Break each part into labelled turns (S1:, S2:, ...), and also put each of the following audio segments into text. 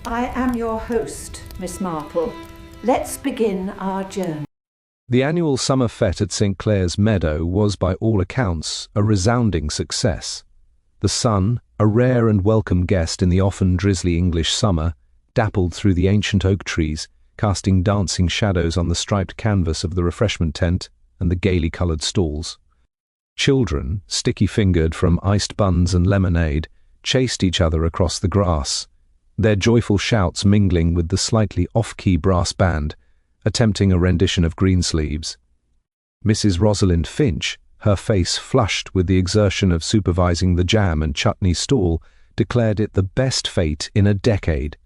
S1: I am your host, Miss Marple. Let's begin our journey.
S2: The annual summer fete at St. Clare's Meadow was, by all accounts, a resounding success. The sun, a rare and welcome guest in the often drizzly English summer, dappled through the ancient oak trees, casting dancing shadows on the striped canvas of the refreshment tent and the gaily coloured stalls. Children, sticky-fingered from iced buns and lemonade, chased each other across the grass, their joyful shouts mingling with the slightly off-key brass band, attempting a rendition of Greensleeves. Mrs. Rosalind Finch, her face flushed with the exertion of supervising the jam and chutney stall, declared it the best fete in a decade.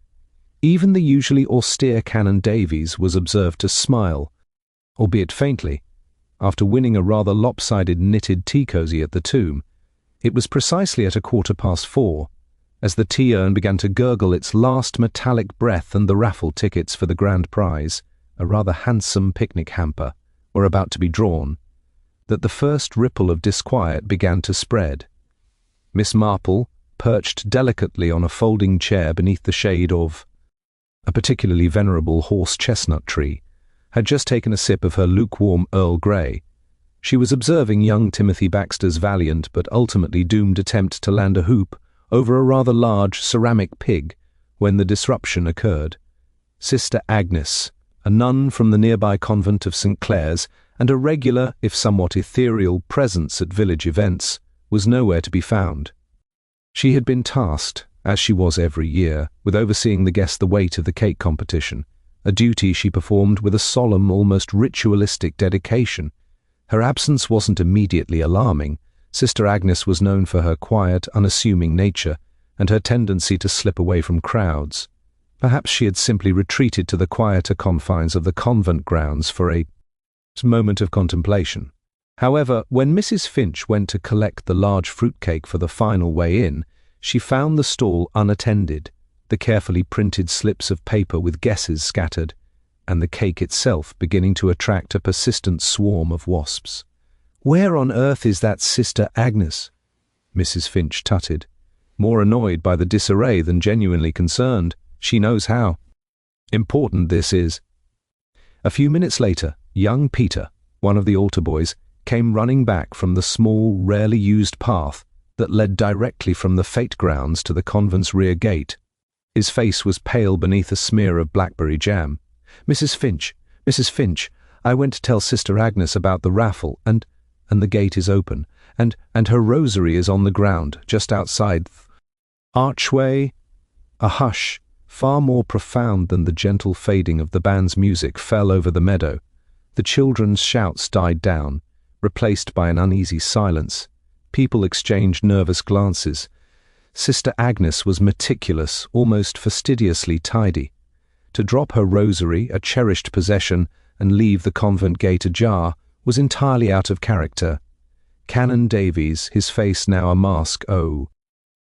S2: Even the usually austere Canon Davies was observed to smile, albeit faintly, after winning a rather lopsided knitted tea-cosy at the tomb. It was precisely at 4:15, as the tea-urn began to gurgle its last metallic breath and the raffle tickets for the grand prize, a rather handsome picnic hamper, were about to be drawn, that the first ripple of disquiet began to spread. Miss Marple, perched delicately on a folding chair beneath the shade of a particularly venerable horse-chestnut tree, had just taken a sip of her lukewarm Earl Grey. She was observing young Timothy Baxter's valiant but ultimately doomed attempt to land a hoop over a rather large ceramic pig when the disruption occurred. Sister Agnes, a nun from the nearby convent of St. Clare's and a regular, if somewhat ethereal, presence at village events, was nowhere to be found. She had been tasked, as she was every year, with overseeing the guess the weight of the cake competition, a duty she performed with a solemn, almost ritualistic dedication. Her absence wasn't immediately alarming. Sister Agnes was known for her quiet, unassuming nature and her tendency to slip away from crowds. Perhaps she had simply retreated to the quieter confines of the convent grounds for a moment of contemplation. However, when Mrs. Finch went to collect the large fruitcake for the final weigh-in, she found the stall unattended, the carefully printed slips of paper with guesses scattered, and the cake itself beginning to attract a persistent swarm of wasps. "Where on earth is that Sister Agnes?" Mrs. Finch tutted, more annoyed by the disarray than genuinely concerned. She knows how important this is. A few minutes later, young Peter, one of the altar boys, came running back from the small, rarely used path that led directly from the fete grounds to the convent's rear gate. His face was pale beneath a smear of blackberry jam. Mrs. Finch, I went to tell Sister Agnes about the raffle, and the gate is open, and her rosary is on the ground, just outside the archway." A hush, far more profound than the gentle fading of the band's music, fell over the meadow. The children's shouts died down, replaced by an uneasy silence. People exchanged nervous glances. Sister Agnes was meticulous, almost fastidiously tidy. To drop her rosary, a cherished possession, and leave the convent gate ajar was entirely out of character. Canon Davies, his face now a mask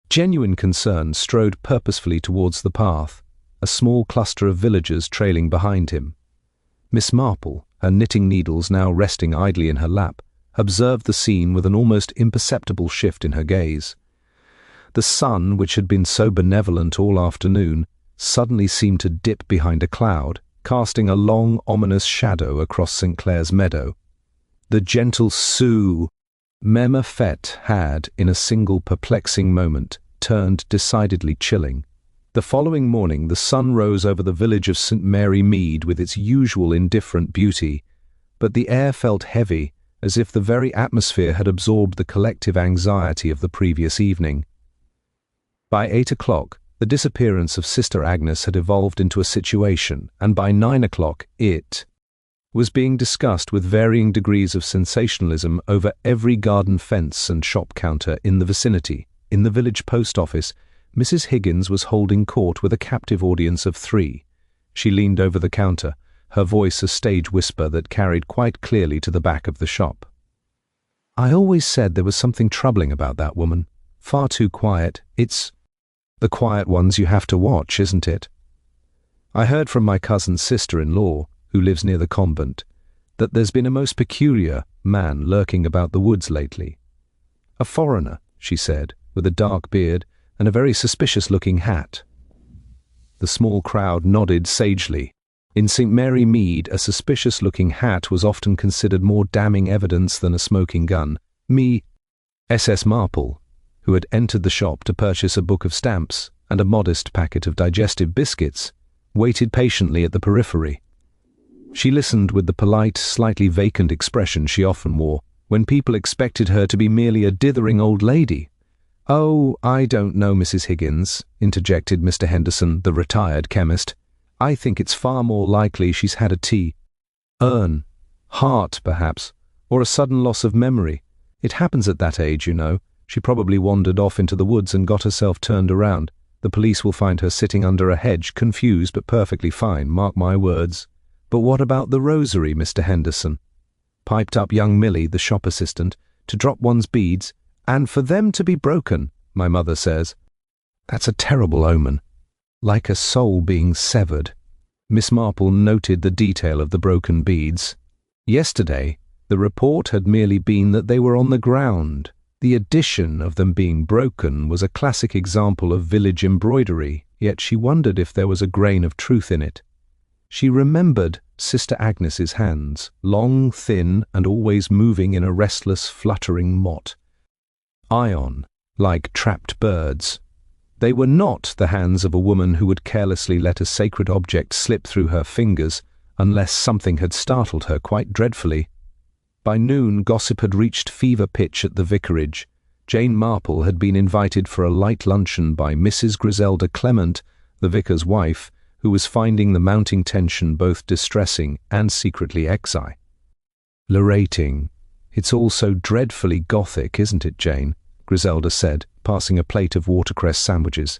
S2: genuine concern, strode purposefully towards the path, a small cluster of villagers trailing behind him. Miss Marple, her knitting needles now resting idly in her lap, observed the scene with an almost imperceptible shift in her gaze. The sun, which had been so benevolent all afternoon, suddenly seemed to dip behind a cloud, casting a long, ominous shadow across St. Clare's Meadow. The gentle Mema fete had, in a single perplexing moment, turned decidedly chilling. The following morning the sun rose over the village of St. Mary Mead with its usual indifferent beauty, but the air felt heavy, as if the very atmosphere had absorbed the collective anxiety of the previous evening. By 8 o'clock, the disappearance of Sister Agnes had evolved into a situation, and by 9 o'clock it was being discussed with varying degrees of sensationalism over every garden fence and shop counter in the vicinity. In the village post office, Mrs. Higgins was holding court with a captive audience of 3. She leaned over the counter, her voice a stage whisper that carried quite clearly to the back of the shop. "I always said there was something troubling about that woman. Far too quiet. It's the quiet ones you have to watch, isn't it? I heard from my cousin's sister-in-law, who lives near the convent, that there's been a most peculiar man lurking about the woods lately. A foreigner," she said, with a dark beard and a very suspicious-looking hat. The small crowd nodded sagely. In St. Mary Mead, a suspicious-looking hat was often considered more damning evidence than a smoking gun. S.S. Marple, who had entered the shop to purchase a book of stamps and a modest packet of digestive biscuits, waited patiently at the periphery. She listened with the polite, slightly vacant expression she often wore when people expected her to be merely a dithering old lady. "Oh, I don't know, Mrs. Higgins," interjected Mr. Henderson, the retired chemist. "I think it's far more likely she's had a heart, perhaps, or a sudden loss of memory. It happens at that age, you know. She probably wandered off into the woods and got herself turned around. The police will find her sitting under a hedge, confused but perfectly fine, mark my words." "But what about the rosary, Mr. Henderson?" piped up young Millie, the shop assistant. "To drop one's beads, and for them to be broken, my mother says. That's a terrible omen. Like a soul being severed." Miss Marple noted the detail of the broken beads. Yesterday, the report had merely been that they were on the ground. The addition of them being broken was a classic example of village embroidery, yet she wondered if there was a grain of truth in it. She remembered Sister Agnes's hands, long, thin, and always moving in a restless, fluttering mott. Ion, like trapped birds. They were not the hands of a woman who would carelessly let a sacred object slip through her fingers unless something had startled her quite dreadfully. By noon, gossip had reached fever pitch at the vicarage. Jane Marple had been invited for a light luncheon by Mrs. Griselda Clement, the vicar's wife, who was finding the mounting tension both distressing and secretly exciting. "Narrating. It's all so dreadfully Gothic, isn't it, Jane?" Griselda said, passing a plate of watercress sandwiches.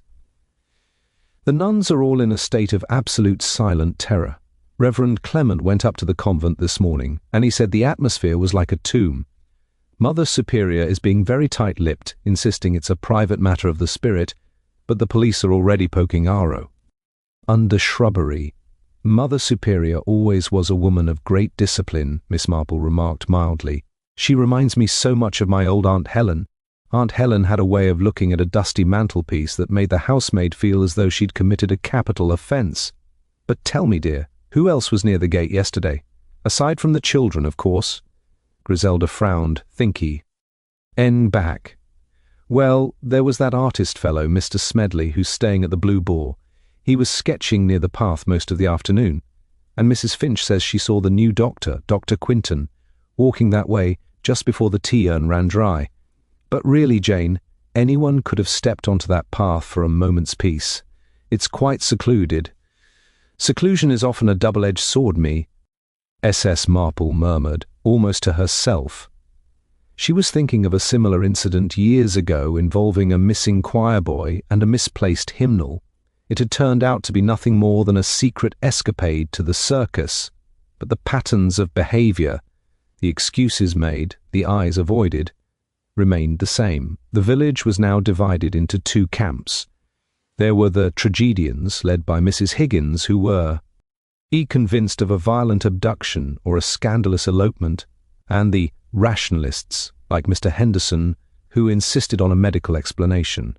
S2: "The nuns are all in a state of absolute silent terror. Reverend Clement went up to the convent this morning, and he said the atmosphere was like a tomb. Mother Superior is being very tight-lipped, insisting it's a private matter of the spirit, but the police are already poking Aro. Under shrubbery. Mother Superior always was a woman of great discipline," Miss Marple remarked mildly. "She reminds me so much of my old Aunt Helen. Aunt Helen had a way of looking at a dusty mantelpiece that made the housemaid feel as though she'd committed a capital offence. But tell me, dear, who else was near the gate yesterday? Aside from the children, of course." Griselda frowned, thinky. Back. "Well, there was that artist fellow, Mr. Smedley, who's staying at the Blue Boar. He was sketching near the path most of the afternoon, and Mrs. Finch says she saw the new doctor, Dr. Quinton, walking that way just before the tea urn ran dry. But really, Jane, anyone could have stepped onto that path for a moment's peace. It's quite secluded." "Seclusion is often a double-edged sword, S.S. Marple murmured, almost to herself. She was thinking of a similar incident years ago involving a missing choir boy and a misplaced hymnal. It had turned out to be nothing more than a secret escapade to the circus, but the patterns of behaviour, the excuses made, the eyes avoided, remained the same. The village was now divided into two camps. There were the tragedians, led by Mrs. Higgins, who were convinced of a violent abduction or a scandalous elopement, and the rationalists, like Mr. Henderson, who insisted on a medical explanation.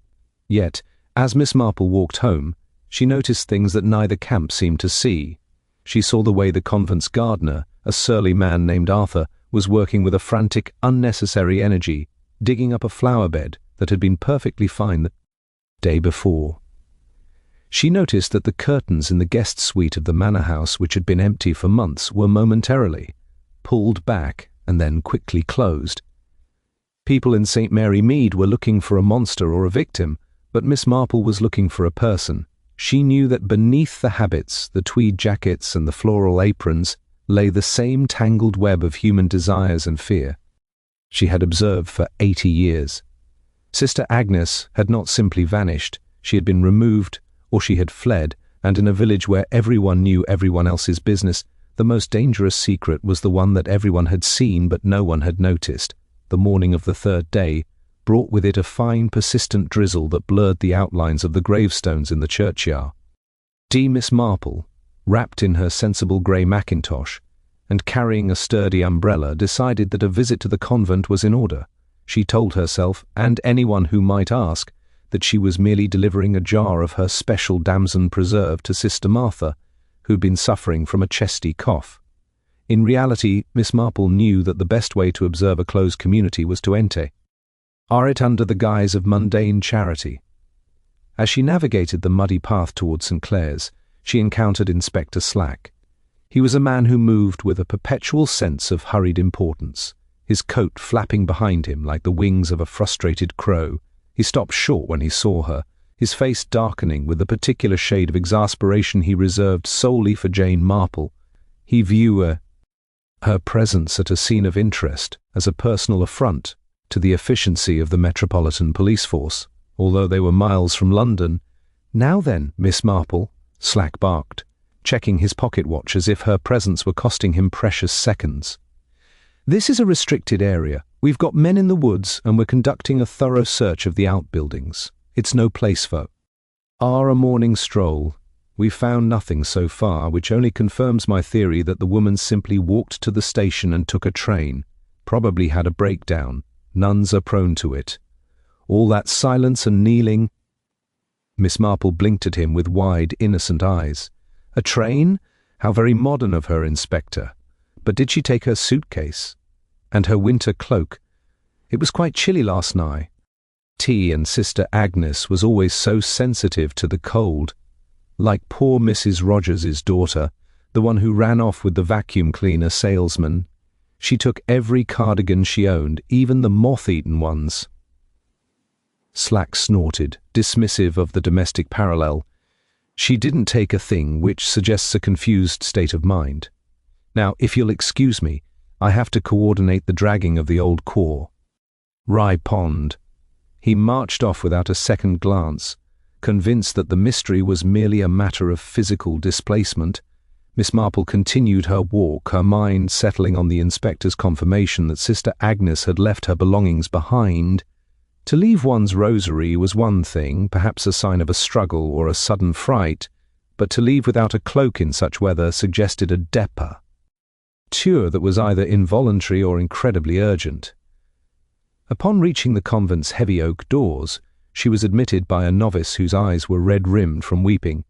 S2: Yet, as Miss Marple walked home, she noticed things that neither camp seemed to see. She saw the way the convent's gardener, a surly man named Arthur, was working with a frantic, unnecessary energy, digging up a flower bed that had been perfectly fine the day before. She noticed that the curtains in the guest suite of the manor house, which had been empty for months, were momentarily pulled back and then quickly closed. People in St. Mary Mead were looking for a monster or a victim, but Miss Marple was looking for a person. She knew that beneath the habits, the tweed jackets and the floral aprons, lay the same tangled web of human desires and fear she had observed for 80 years. Sister Agnes had not simply vanished, she had been removed, or she had fled, and in a village where everyone knew everyone else's business, the most dangerous secret was the one that everyone had seen but no one had noticed. The morning of the third day brought with it a fine, persistent drizzle that blurred the outlines of the gravestones in the churchyard. Miss Marple, wrapped in her sensible grey mackintosh, and carrying a sturdy umbrella, decided that a visit to the convent was in order. She told herself, and anyone who might ask, that she was merely delivering a jar of her special damson preserve to Sister Martha, who'd been suffering from a chesty cough. In reality, Miss Marple knew that the best way to observe a closed community was to enter it under the guise of mundane charity. As she navigated the muddy path towards St. Clare's, she encountered Inspector Slack. He was a man who moved with a perpetual sense of hurried importance, his coat flapping behind him like the wings of a frustrated crow. He stopped short when he saw her, his face darkening with the particular shade of exasperation he reserved solely for Jane Marple. He viewed her presence at a scene of interest as a personal affront to the efficiency of the Metropolitan Police Force, although they were miles from London. "Now then, Miss Marple," Slack barked, checking his pocket watch as if her presence were costing him precious seconds. "This is a restricted area. We've got men in the woods and we're conducting a thorough search of the outbuildings. It's no place for a morning stroll. We've found nothing so far, which only confirms my theory that the woman simply walked to the station and took a train, probably had a breakdown. Nuns are prone to it. All that silence and kneeling." Miss Marple blinked at him with wide, innocent eyes. "A train? How very modern of her, Inspector. But did she take her suitcase? And her winter cloak? It was quite chilly last night. And Sister Agnes was always so sensitive to the cold. Like poor Mrs. Rogers's daughter, the one who ran off with the vacuum cleaner salesman. She took every cardigan she owned, even the moth-eaten ones." Slack snorted, dismissive of the domestic parallel. "She didn't take a thing," which suggests a confused state of mind. "Now, if you'll excuse me, I have to coordinate the dragging of the old core. Rye Pond." He marched off without a second glance, convinced that the mystery was merely a matter of physical displacement. Miss Marple continued her walk, her mind settling on the inspector's confirmation that Sister Agnes had left her belongings behind. To leave one's rosary was one thing, perhaps a sign of a struggle or a sudden fright, but to leave without a cloak in such weather suggested a depot that was either involuntary or incredibly urgent. Upon reaching the convent's heavy oak doors, she was admitted by a novice whose eyes were red-rimmed from weeping.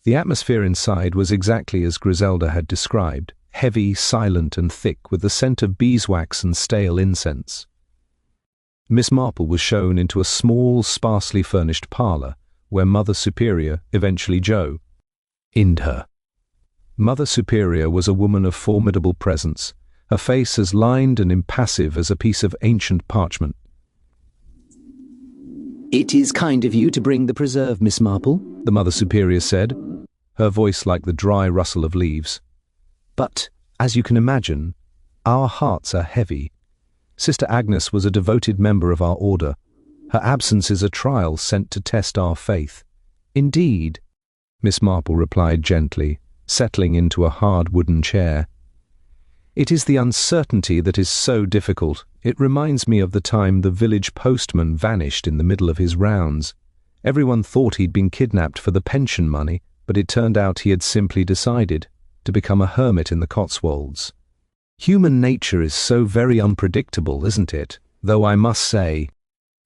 S2: The atmosphere inside was exactly as Griselda had described, heavy, silent and thick, with the scent of beeswax and stale incense. Miss Marple was shown into a small, sparsely furnished parlour, where Mother Superior, eventually Jo, joined her. Mother Superior was a woman of formidable presence, her face as lined and impassive as a piece of ancient parchment.
S3: "It is kind of you to bring the preserve, Miss Marple,"
S2: the Mother Superior said, her voice like the dry rustle of leaves. "But, as you can imagine, our hearts are heavy. Sister Agnes was a devoted member of our order. Her absence is a trial sent to test our faith." "Indeed," Miss Marple replied gently, settling into a hard wooden chair. "It is the uncertainty that is so difficult. It reminds me of the time the village postman vanished in the middle of his rounds. Everyone thought he'd been kidnapped for the pension money, but it turned out he had simply decided to become a hermit in the Cotswolds. Human nature is so very unpredictable, isn't it? Though I must say,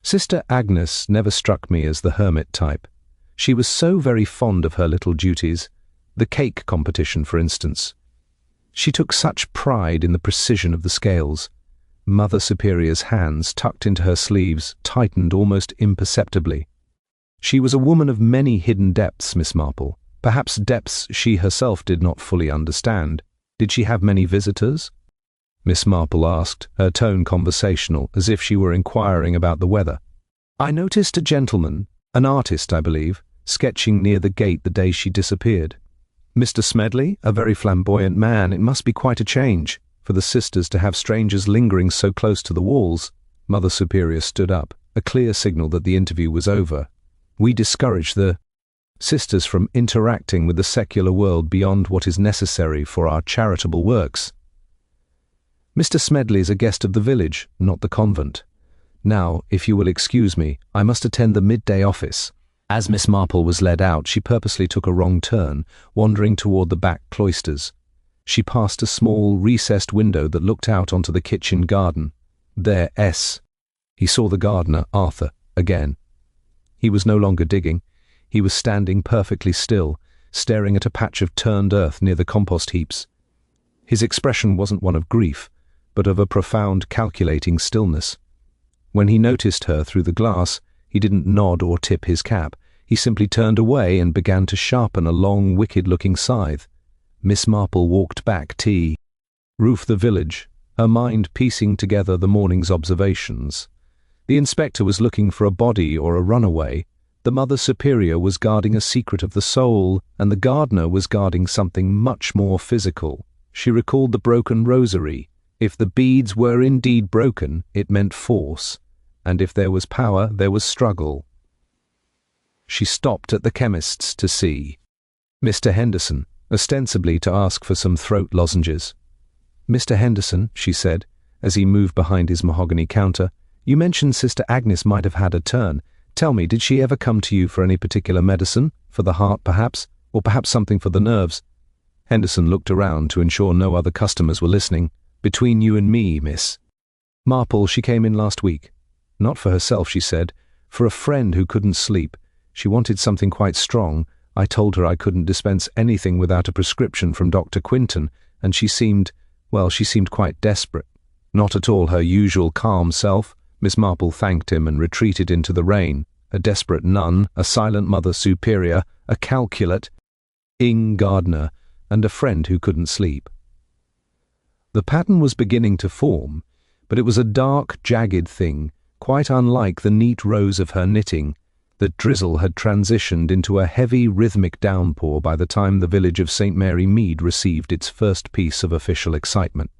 S2: Sister Agnes never struck me as the hermit type. She was so very fond of her little duties, the cake competition, for instance. She took such pride in the precision of the scales. Mother Superior's hands, tucked into her sleeves, tightened almost imperceptibly. She was a woman of many hidden depths, Miss Marple, perhaps depths she herself did not fully understand. Did she have many visitors? Miss Marple asked, her tone conversational, as if she were inquiring about the weather. "I noticed a gentleman, an artist, I believe, sketching near the gate the day she disappeared. Mr. Smedley, a very flamboyant man. It must be quite a change for the sisters to have strangers lingering so close to the walls." Mother Superior stood up, a clear signal that the interview was over. "We discourage the sisters from interacting with the secular world beyond what is necessary for our charitable works. Mr. Smedley is a guest of the village, not the convent. Now, if you will excuse me, I must attend the midday office." As Miss Marple was led out, she purposely took a wrong turn, wandering toward the back cloisters. She passed a small, recessed window that looked out onto the kitchen garden. There, he saw the gardener, Arthur, again. He was no longer digging. He was standing perfectly still, staring at a patch of turned earth near the compost heaps. His expression wasn't one of grief, but of a profound, calculating stillness. When he noticed her through the glass, he didn't nod or tip his cap. He simply turned away and began to sharpen a long, wicked-looking scythe. Miss Marple walked back roof the village, her mind piecing together the morning's observations. The inspector was looking for a body or a runaway. The Mother Superior was guarding a secret of the soul, and the gardener was guarding something much more physical. She recalled the broken rosary. If the beads were indeed broken, it meant force, and if there was power, there was struggle. She stopped at the chemist's to see Mr. Henderson, ostensibly to ask for some throat lozenges. "Mr. Henderson," she said, as he moved behind his mahogany counter, "you mentioned Sister Agnes might have had a turn. Tell me, did she ever come to you for any particular medicine? For the heart, perhaps? Or perhaps something for the nerves?" Henderson looked around to ensure no other customers were listening. "Between you and me, miss Marple, she came in last week. Not for herself," she said. "For a friend who couldn't sleep. She wanted something quite strong. I told her I couldn't dispense anything without a prescription from Dr. Quinton, and she seemed quite desperate." Not at all her usual calm self. Miss Marple thanked him and retreated into the rain. A desperate nun, a silent Mother Superior, a calculate gardener, and a friend who couldn't sleep. The pattern was beginning to form, but it was a dark, jagged thing, quite unlike the neat rows of her knitting. The drizzle had transitioned into a heavy, rhythmic downpour by the time the village of St. Mary Mead received its first piece of official excitement.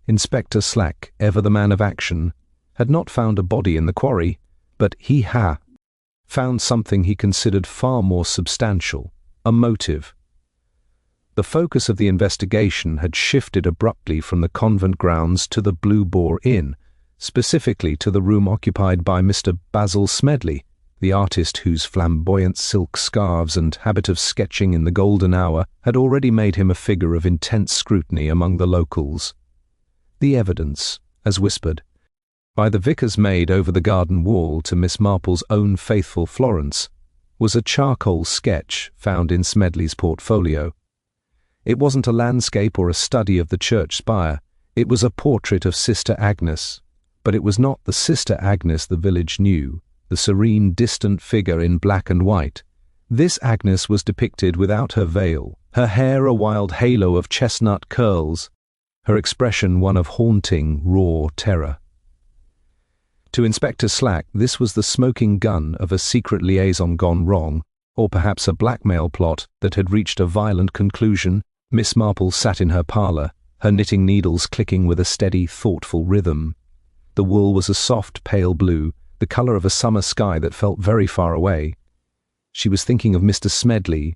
S2: Inspector Slack, ever the man of action, had not found a body in the quarry, but he had found something he considered far more substantial, a motive. The focus of the investigation had shifted abruptly from the convent grounds to the Blue Boar Inn, specifically to the room occupied by Mr. Basil Smedley, the artist whose flamboyant silk scarves and habit of sketching in the golden hour had already made him a figure of intense scrutiny among the locals. The evidence, as whispered by the vicar's maid over the garden wall to Miss Marple's own faithful Florence, was a charcoal sketch found in Smedley's portfolio. It wasn't a landscape or a study of the church spire. It was a portrait of Sister Agnes, but it was not the Sister Agnes the village knew, the serene, distant figure in black and white. This Agnes was depicted without her veil, her hair a wild halo of chestnut curls, her expression one of haunting, raw terror. To Inspector Slack, this was the smoking gun of a secret liaison gone wrong, or perhaps a blackmail plot that had reached a violent conclusion. Miss Marple sat in her parlour, her knitting needles clicking with a steady, thoughtful rhythm. The wool was a soft, pale blue, the colour of a summer sky that felt very far away. She was thinking of Mr. Smedley.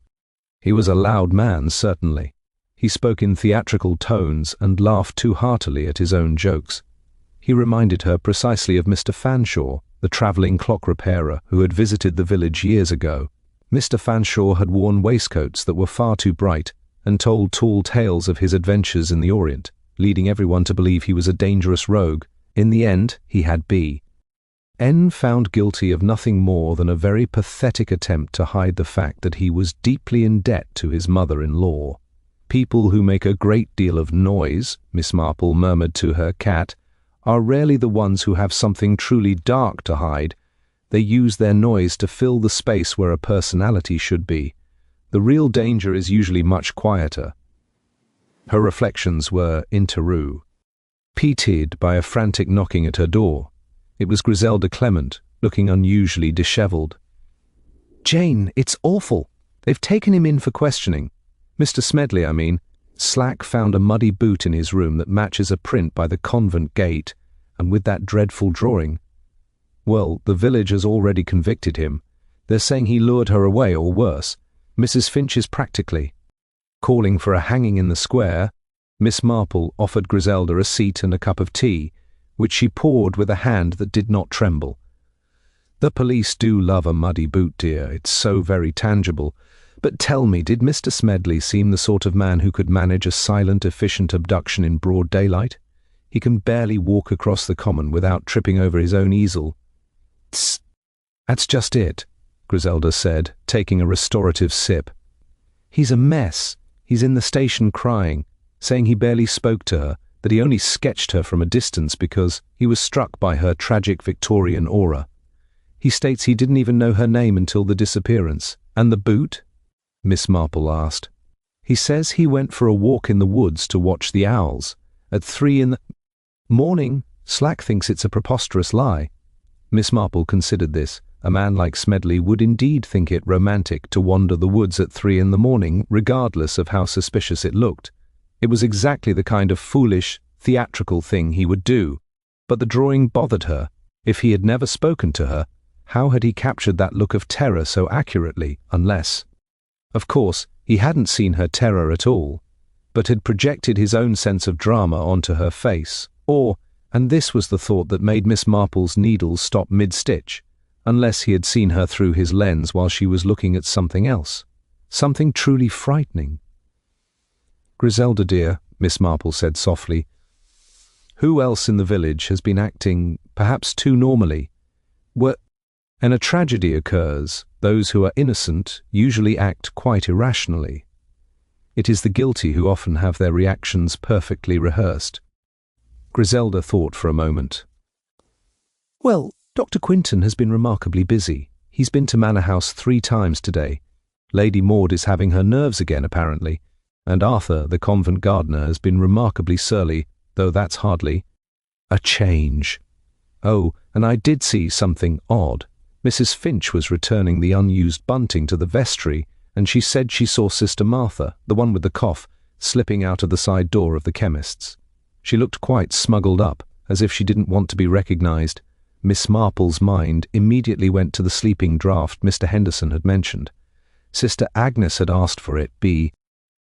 S2: He was a loud man, certainly. He spoke in theatrical tones and laughed too heartily at his own jokes. He reminded her precisely of Mr. Fanshawe, the travelling clock repairer who had visited the village years ago. Mr. Fanshawe had worn waistcoats that were far too bright and told tall tales of his adventures in the Orient, leading everyone to believe he was a dangerous rogue. In the end, he had N found guilty of nothing more than a very pathetic attempt to hide the fact that he was deeply in debt to his mother-in-law. "People who make a great deal of noise," Miss Marple murmured to her cat, "are rarely the ones who have something truly dark to hide. They use their noise to fill the space where a personality should be. The real danger is usually much quieter." Her reflections were impeded by a frantic knocking at her door. It was Griselda Clement, looking unusually dishevelled. "Jane, it's awful. They've taken him in for questioning. Mr. Smedley, I mean. Slack found a muddy boot in his room that matches a print by the convent gate, and with that dreadful drawing. Well, the village has already convicted him. They're saying he lured her away, or worse. Mrs. Finch is practically calling for a hanging in the square." Miss Marple offered Griselda a seat and a cup of tea, which she poured with a hand that did not tremble. "The police do love a muddy boot, dear. It's so very tangible. But tell me, did Mr. Smedley seem the sort of man who could manage a silent, efficient abduction in broad daylight? He can barely walk across the common without tripping over his own easel."
S3: That's...
S2: That's just it, Griselda said, taking a restorative sip. He's a mess. He's in the station crying, saying he barely spoke to her, that he only sketched her from a distance because he was struck by her tragic Victorian aura. He states he didn't even know her name until the disappearance. And the boot? Miss Marple asked. He says he went for a walk in the woods to watch the owls. At 3 in the morning, Slack thinks it's a preposterous lie. Miss Marple considered this. A man like Smedley would indeed think it romantic to wander the woods at 3 in the morning, regardless of how suspicious it looked. It was exactly the kind of foolish, theatrical thing he would do. But the drawing bothered her. If he had never spoken to her, how had he captured that look of terror so accurately, unless... Of course, he hadn't seen her terror at all, but had projected his own sense of drama onto her face. Or, and this was the thought that made Miss Marple's needles stop mid-stitch, unless he had seen her through his lens while she was looking at something else. Something truly frightening. Griselda dear, Miss Marple said softly, who else in the village has been acting, perhaps too normally? When a tragedy occurs, those who are innocent usually act quite irrationally. It is the guilty who often have their reactions perfectly rehearsed. Griselda thought for a moment. Well, Dr. Quinton has been remarkably busy. He's been to Manor House 3 times today. Lady Maud is having her nerves again, apparently. And Arthur, the convent gardener, has been remarkably surly, though that's hardly a change. Oh, and I did see something odd. Mrs. Finch was returning the unused bunting to the vestry, and she said she saw Sister Martha, the one with the cough, slipping out of the side door of the chemist's. She looked quite smuggled up, as if she didn't want to be recognized. Miss Marple's mind immediately went to the sleeping draught Mr. Henderson had mentioned. Sister Agnes had asked for it,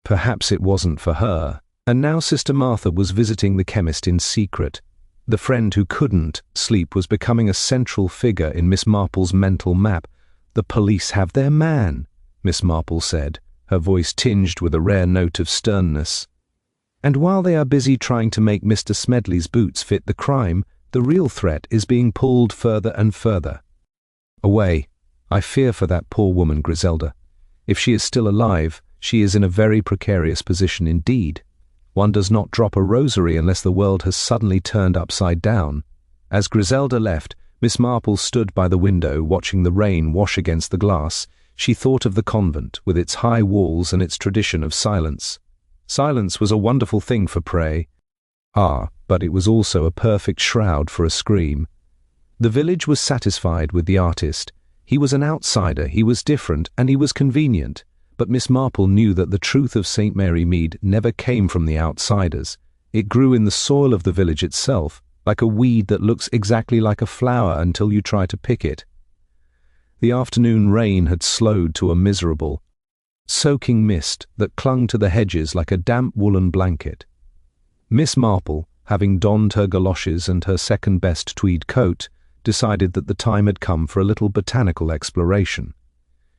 S2: perhaps it wasn't for her, and now Sister Martha was visiting the chemist in secret. The friend who couldn't sleep was becoming a central figure in Miss Marple's mental map. The police have their man, Miss Marple said, her voice tinged with a rare note of sternness. And while they are busy trying to make Mr. Smedley's boots fit the crime, the real threat is being pulled further and further away. I fear for that poor woman, Griselda. If she is still alive, she is in a very precarious position indeed. One does not drop a rosary unless the world has suddenly turned upside down. As Griselda left, Miss Marple stood by the window watching the rain wash against the glass. She thought of the convent, with its high walls and its tradition of silence. Silence was a wonderful thing for prey. But it was also a perfect shroud for a scream. The village was satisfied with the artist. He was an outsider, he was different, and he was convenient. But Miss Marple knew that the truth of St. Mary Mead never came from the outsiders. It grew in the soil of the village itself, like a weed that looks exactly like a flower until you try to pick it. The afternoon rain had slowed to a miserable, soaking mist that clung to the hedges like a damp woolen blanket. Miss Marple, having donned her galoshes and her second-best tweed coat, decided that the time had come for a little botanical exploration.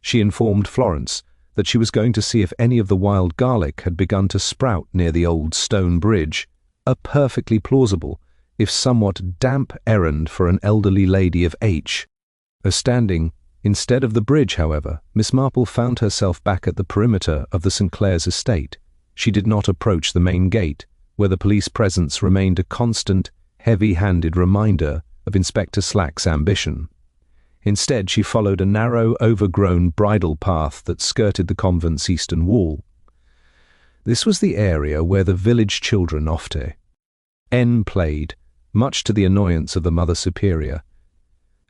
S2: She informed Florence that she was going to see if any of the wild garlic had begun to sprout near the old stone bridge, a perfectly plausible, if somewhat damp errand for an elderly lady of H. Standing instead of the bridge, however, Miss Marple found herself back at the perimeter of the St. Clare's estate. She did not approach the main gate, where the police presence remained a constant, heavy-handed reminder of Inspector Slack's ambition. Instead, she followed a narrow, overgrown bridle path that skirted the convent's eastern wall. This was the area where the village children often played, much to the annoyance of the Mother Superior.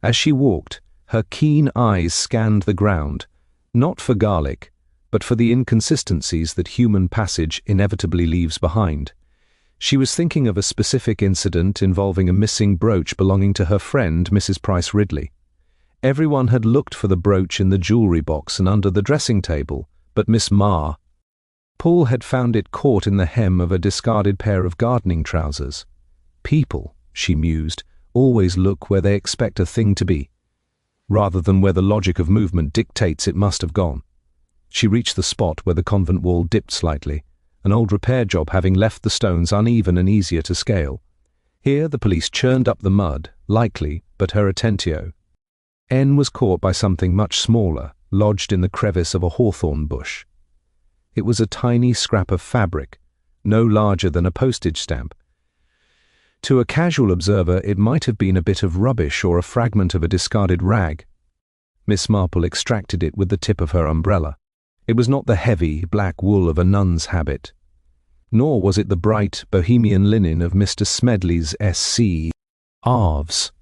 S2: As she walked, her keen eyes scanned the ground, not for garlic, but for the inconsistencies that human passage inevitably leaves behind. She was thinking of a specific incident involving a missing brooch belonging to her friend, Mrs. Price Ridley. Everyone had looked for the brooch in the jewellery box and under the dressing table, but Miss Paul had found it caught in the hem of a discarded pair of gardening trousers. People, she mused, always look where they expect a thing to be, rather than where the logic of movement dictates it must have gone. She reached the spot where the convent wall dipped slightly, an old repair job having left the stones uneven and easier to scale. Here the police churned up the mud, lightly, but her attentio. N was caught by something much smaller, lodged in the crevice of a hawthorn bush. It was a tiny scrap of fabric, no larger than a postage stamp. To a casual observer, it might have been a bit of rubbish or a fragment of a discarded rag. Miss Marple extracted it with the tip of her umbrella. It was not the heavy, black wool of a nun's habit, nor was it the bright, bohemian linen of Mr. Smedley's S.C. Arves.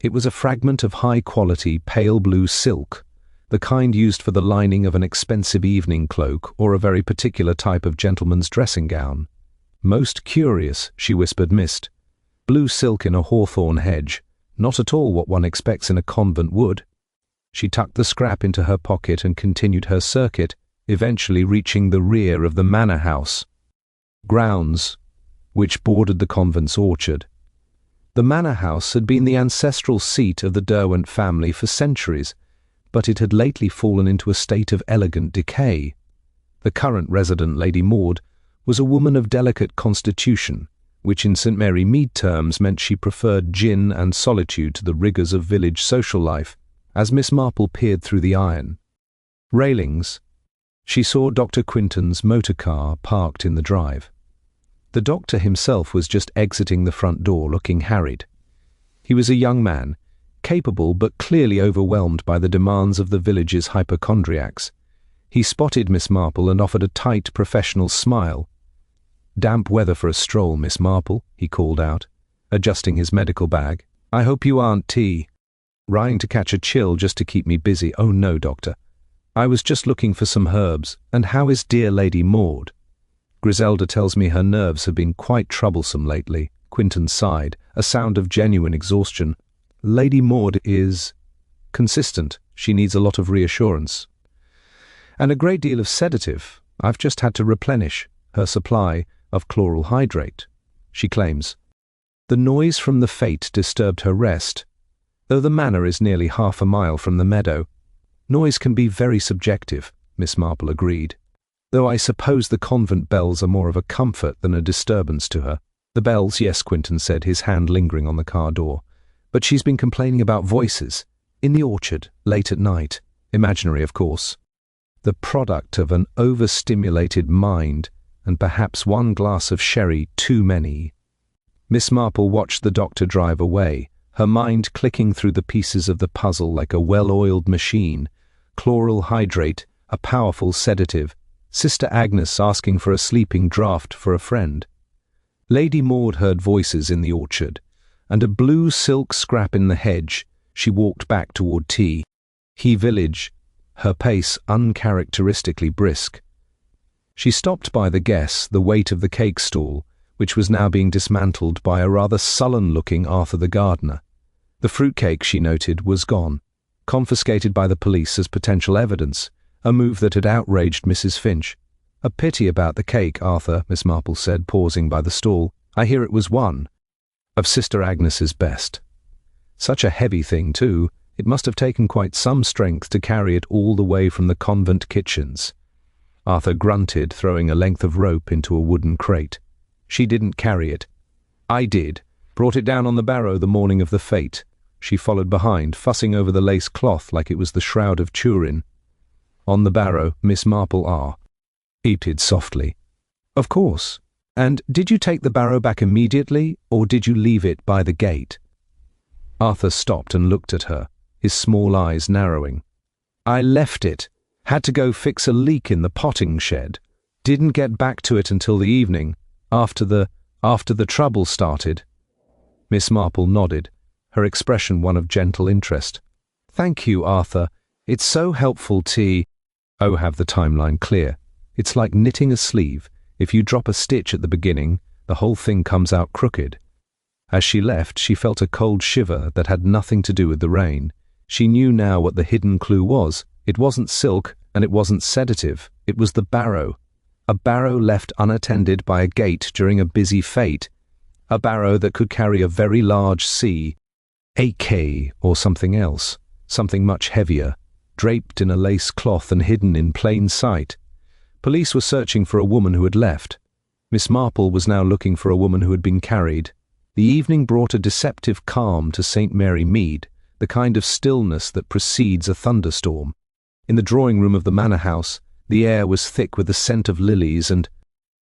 S2: It was a fragment of high-quality, pale blue silk, the kind used for the lining of an expensive evening cloak or a very particular type of gentleman's dressing gown. Most curious, she whispered, mist. Blue silk in a hawthorn hedge, not at all what one expects in a convent wood. She tucked the scrap into her pocket and continued her circuit, eventually reaching the rear of the manor house grounds, which bordered the convent's orchard. The manor house had been the ancestral seat of the Derwent family for centuries, but it had lately fallen into a state of elegant decay. The current resident, Lady Maud, was a woman of delicate constitution, which in St. Mary Mead terms meant she preferred gin and solitude to the rigours of village social life, as Miss Marple peered through the iron railings. She saw Dr. Quinton's motor car parked in the drive. The doctor himself was just exiting the front door, looking harried. He was a young man, capable but clearly overwhelmed by the demands of the village's hypochondriacs. He spotted Miss Marple and offered a tight, professional smile. "Damp weather for a stroll, Miss Marple," he called out, adjusting his medical bag. "I hope you aren't trying to catch a chill just to keep me busy." "Oh no, doctor. I was just looking for some herbs. And how is dear Lady Maud?" "Griselda tells me her nerves have been quite troublesome lately." Quinton sighed, a sound of genuine exhaustion. "Lady Maud is consistent. She needs a lot of reassurance. And a great deal of sedative. I've just had to replenish her supply of chloral hydrate," she claims. The noise from the fete disturbed her rest. Though the manor is nearly half a mile from the meadow, noise can be very subjective, Miss Marple agreed. "Though I suppose the convent bells are more of a comfort than a disturbance to her." "The bells, yes," Quinton said, his hand lingering on the car door. "But she's been complaining about voices in the orchard late at night. Imaginary, of course. The product of an overstimulated mind and perhaps one glass of sherry too many." Miss Marple watched the doctor drive away, her mind clicking through the pieces of the puzzle like a well-oiled machine. Chloral hydrate, a powerful sedative, Sister Agnes asking for a sleeping draught for a friend. Lady Maud heard voices in the orchard, and a blue silk scrap in the hedge. She walked back toward He Village, her pace uncharacteristically brisk. She stopped by the guess, the weight of the cake stall, which was now being dismantled by a rather sullen-looking Arthur the gardener. The fruitcake, she noted, was gone, confiscated by the police as potential evidence, a move that had outraged Mrs. Finch. "A pity about the cake, Arthur," Miss Marple said, pausing by the stall. "I hear it was one of Sister Agnes's best. Such a heavy thing, too. It must have taken quite some strength to carry it all the way from the convent kitchens." Arthur grunted, throwing a length of rope into a wooden crate. "She didn't carry it. I did. Brought it down on the barrow the morning of the fete." She followed behind, fussing over the lace cloth like it was the Shroud of Turin. On the barrow, Miss Marple eated softly. "Of course. And did you take the barrow back immediately, or did you leave it by the gate?" Arthur stopped and looked at her, his small eyes narrowing. "I left it. Had to go fix a leak in the potting shed. Didn't get back to it until the evening, after the trouble started." Miss Marple nodded, her expression one of gentle interest. "Thank you, Arthur. It's so helpful have the timeline clear. It's like knitting a sleeve. If you drop a stitch at the beginning, the whole thing comes out crooked." As she left, she felt a cold shiver that had nothing to do with the rain. She knew now what the hidden clue was. It wasn't silk, and it wasn't sedative. It was the barrow. A barrow left unattended by a gate during a busy fete. A barrow that could carry a very large AK or something else, something much heavier, draped in a lace cloth and hidden in plain sight. Police were searching for a woman who had left. Miss Marple was now looking for a woman who had been carried. The evening brought a deceptive calm to St. Mary Mead, the the kind of stillness that precedes a thunderstorm. In the drawing room of the manor house, the air was thick with the scent of lilies and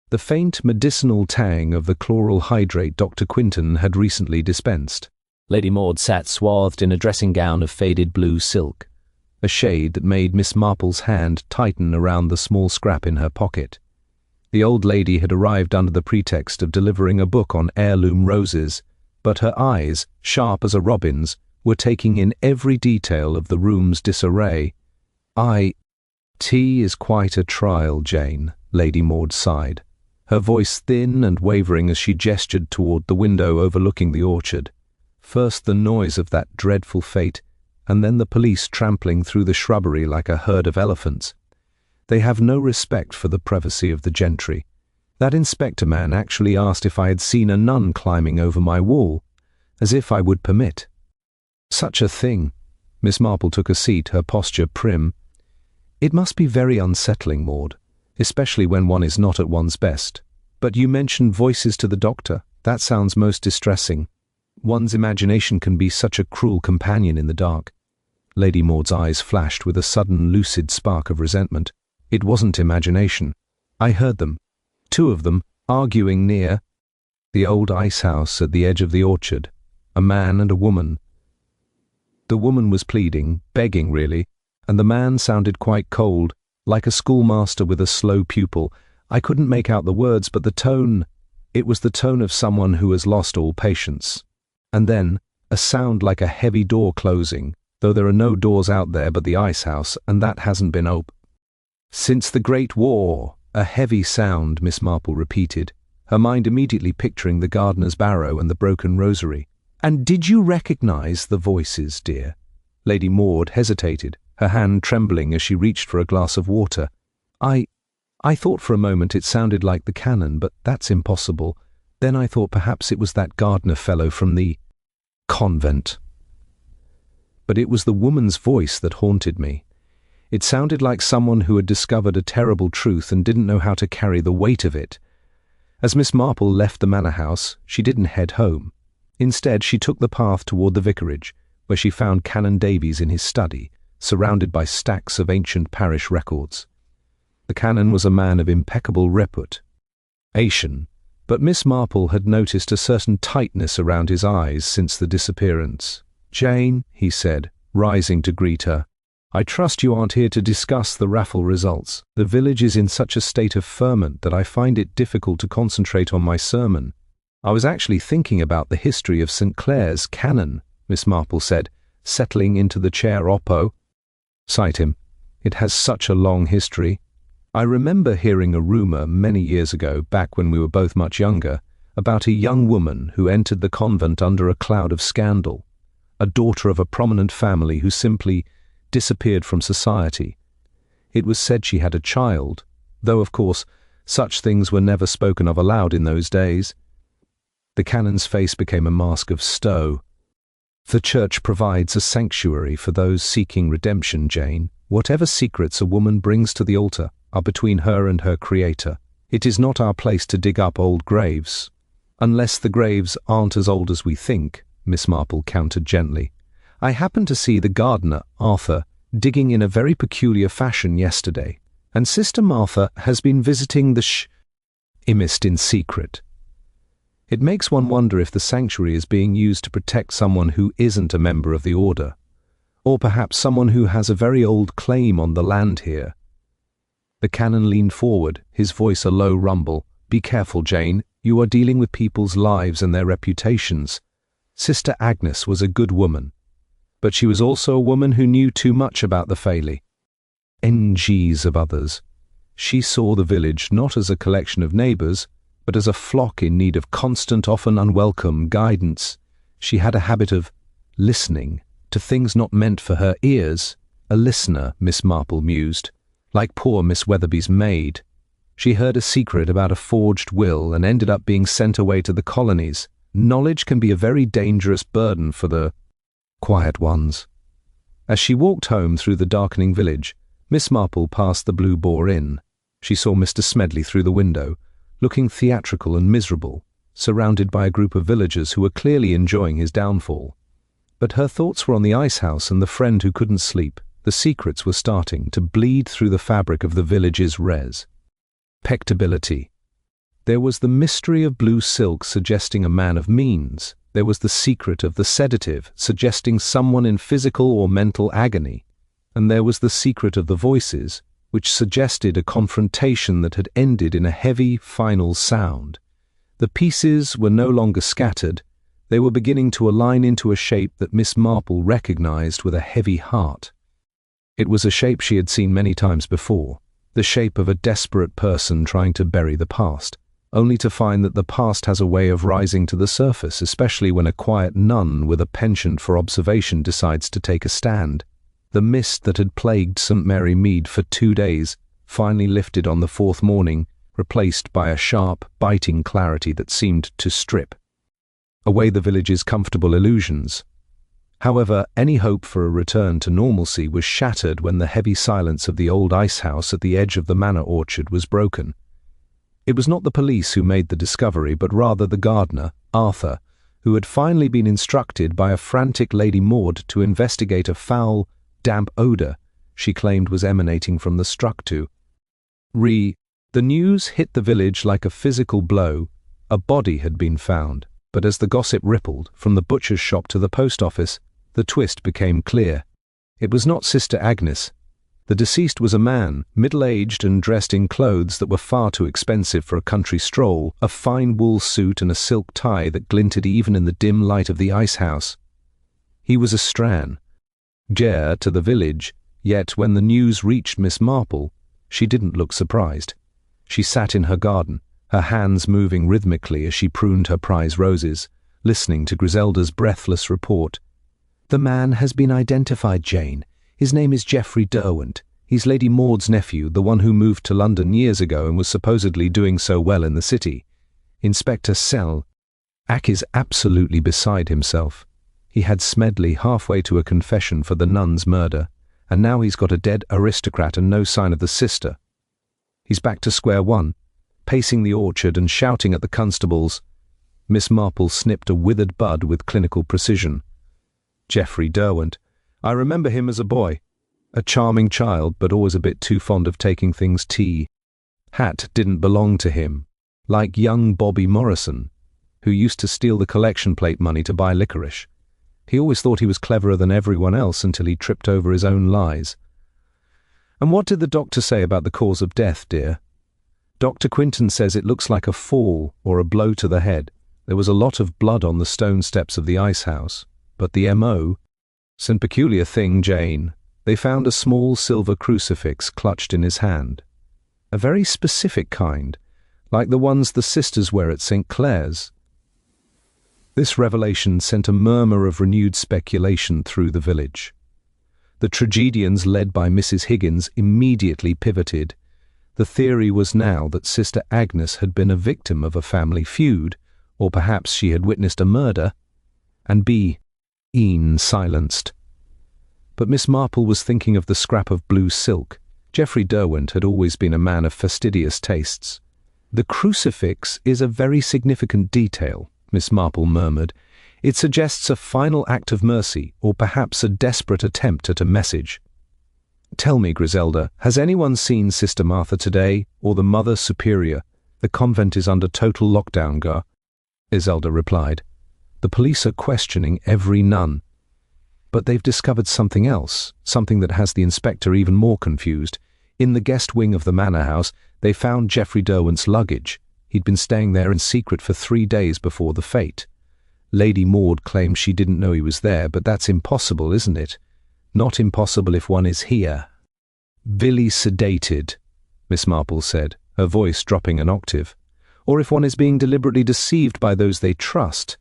S2: the faint medicinal tang of the chloral hydrate Dr. Quinton had recently dispensed.
S3: Lady Maud sat swathed in a dressing gown of faded blue silk,
S2: a shade that made Miss Marple's hand tighten around the small scrap in her pocket. The old lady had arrived under the pretext of delivering a book on heirloom roses, but her eyes, sharp as a robin's, were taking in every detail of the room's disarray. Tea is quite a trial, Jane, Lady Maud sighed, her voice thin and wavering as she gestured toward the window overlooking the orchard. First the noise of that dreadful fate, and then the police trampling through the shrubbery like a herd of elephants. They have no respect for the privacy of the gentry. That inspector man actually asked if I had seen a nun climbing over my wall, as if I would permit such a thing. Miss Marple took a seat, her posture prim. It must be very unsettling, Maud, especially when one is not at one's best. But you mentioned voices to the doctor. That sounds most distressing. One's imagination can be such a cruel companion in the dark. Lady Maud's eyes flashed with a sudden lucid spark of resentment. It wasn't imagination. I heard them, 2 of them, arguing near the old ice house at the edge of the orchard, a man and a woman. The woman was pleading, begging really, and the man sounded quite cold, like a schoolmaster with a slow pupil. I couldn't make out the words, but the tone, it was the tone of someone who has lost all patience. And then, a sound like a heavy door closing, though there are no doors out there but the ice house, and that hasn't been opened since the Great War. A heavy sound, Miss Marple repeated, her mind immediately picturing the gardener's barrow and the broken rosary. And did you recognize the voices, dear? Lady Maud hesitated, her hand trembling as she reached for a glass of water. I thought for a moment it sounded like the canon, but that's impossible. Then I thought perhaps it was that gardener fellow from the convent. But it was the woman's voice that haunted me. It sounded like someone who had discovered a terrible truth and didn't know how to carry the weight of it. As Miss Marple left the manor house, she didn't head home. Instead, she took the path toward the vicarage, where she found Canon Davies in his study, surrounded by stacks of ancient parish records. The canon was a man of impeccable reputation, but Miss Marple had noticed a certain tightness around his eyes since the disappearance. "Jane," he said, rising to greet her, "I trust you aren't here to discuss the raffle results. The village is in such a state of ferment that I find it difficult to concentrate on my sermon." "I was actually thinking about the history of St. Clare's canon," Miss Marple said, settling into the chair oppo. "Cite him. It has such a long history. I remember hearing a rumour many years ago, back when we were both much younger, about a young woman who entered the convent under a cloud of scandal, a daughter of a prominent family who simply disappeared from society. It was said she had a child, though of course such things were never spoken of aloud in those days." The canon's face became a mask of stow. "The church provides a sanctuary for those seeking redemption, Jane. Whatever secrets a woman brings to the altar are between her and her Creator. It is not our place to dig up old graves." "Unless the graves aren't as old as we think," Miss Marple countered gently. "I happened to see the gardener, Arthur, digging in a very peculiar fashion yesterday, and Sister Martha has been visiting the imist in secret. It makes one wonder if the sanctuary is being used to protect someone who isn't a member of the order, or perhaps someone who has a very old claim on the land here." The canon leaned forward, his voice a low rumble. "Be careful, Jane. You are dealing with people's lives and their reputations. Sister Agnes was a good woman, but she was also a woman who knew too much about the NGs of others. She saw the village not as a collection of neighbours, but as a flock in need of constant, often unwelcome guidance. She had a habit of listening to things not meant for her ears. A listener," Miss Marple mused, "like poor Miss Weatherby's maid. She heard a secret about a forged will and ended up being sent away to the colonies. Knowledge can be a very dangerous burden for the quiet ones." As she walked home through the darkening village, Miss Marple passed the Blue Boar Inn. She saw Mr. Smedley through the window, looking theatrical and miserable, surrounded by a group of villagers who were clearly enjoying his downfall. But her thoughts were on the ice house and the friend who couldn't sleep. The secrets were starting to bleed through the fabric of the village's respectability. There was the mystery of blue silk suggesting a man of means. There was the secret of the sedative suggesting someone in physical or mental agony. And there was the secret of the voices, which suggested a confrontation that had ended in a heavy, final sound. The pieces were no longer scattered. They were beginning to align into a shape that Miss Marple recognized with a heavy heart. It was a shape she had seen many times before, the shape of a desperate person trying to bury the past, only to find that the past has a way of rising to the surface, especially when a quiet nun with a penchant for observation decides to take a stand. The mist that had plagued St. Mary Mead for 2 days finally lifted on the 4th morning, replaced by a sharp, biting clarity that seemed to strip away the village's comfortable illusions. However, any hope for a return to normalcy was shattered when the heavy silence of the old ice house at the edge of the manor orchard was broken. It was not the police who made the discovery, but rather the gardener, Arthur, who had finally been instructed by a frantic Lady Maud to investigate a foul, damp odour she claimed was emanating from the structu. The news hit the village like a physical blow. A body had been found, but as the gossip rippled from the butcher's shop to the post office, the twist became clear. It was not Sister Agnes. The deceased was a man, middle-aged and dressed in clothes that were far too expensive for a country stroll, a fine wool suit and a silk tie that glinted even in the dim light of the ice house. He was a stranger to the village, yet when the news reached Miss Marple, she didn't look surprised. She sat in her garden, her hands moving rhythmically as she pruned her prize roses, listening to Griselda's breathless report. "The man has been identified, Jane. His name is Geoffrey Derwent. He's Lady Maud's nephew, the one who moved to London years ago and was supposedly doing so well in the city. Inspector Ack is absolutely beside himself. He had Smedley halfway to a confession for the nun's murder, and now he's got a dead aristocrat and no sign of the sister. He's back to square one, pacing the orchard and shouting at the constables." Miss Marple snipped a withered bud with clinical precision. "Geoffrey Derwent. I remember him as a boy. A charming child, but always a bit too fond of taking things hat didn't belong to him. Like young Bobby Morrison, who used to steal the collection plate money to buy licorice. He always thought he was cleverer than everyone else until he tripped over his own lies." "And what did the doctor say about the cause of death, dear?" "Dr. Quinton says it looks like a fall or a blow to the head. There was a lot of blood on the stone steps of the ice house, but the M.O. It's a peculiar thing, Jane. They found a small silver crucifix clutched in his hand. A very specific kind, like the ones the sisters wear at St. Clare's." This revelation sent a murmur of renewed speculation through the village. The tragedians, led by Mrs. Higgins, immediately pivoted. The theory was now that Sister Agnes had been a victim of a family feud, or perhaps she had witnessed a murder, and been silenced. But Miss Marple was thinking of the scrap of blue silk. Geoffrey Derwent had always been a man of fastidious tastes. "The crucifix is a very significant detail," Miss Marple murmured. "It suggests a final act of mercy, or perhaps a desperate attempt at a message." "Tell me, Griselda, has anyone seen Sister Martha today, or the Mother Superior? The convent is under total lockdown, Griselda replied. "The police are questioning every nun. But they've discovered something else, something that has the inspector even more confused. In the guest wing of the manor house, they found Geoffrey Derwent's luggage. He'd been staying there in secret for 3 days before the fete. Lady Maud claims she didn't know he was there, but that's impossible, isn't it? Not impossible if one is here." "Villy sedated," Miss Marple said, her voice dropping an octave. "Or if one is being deliberately deceived by those they trust.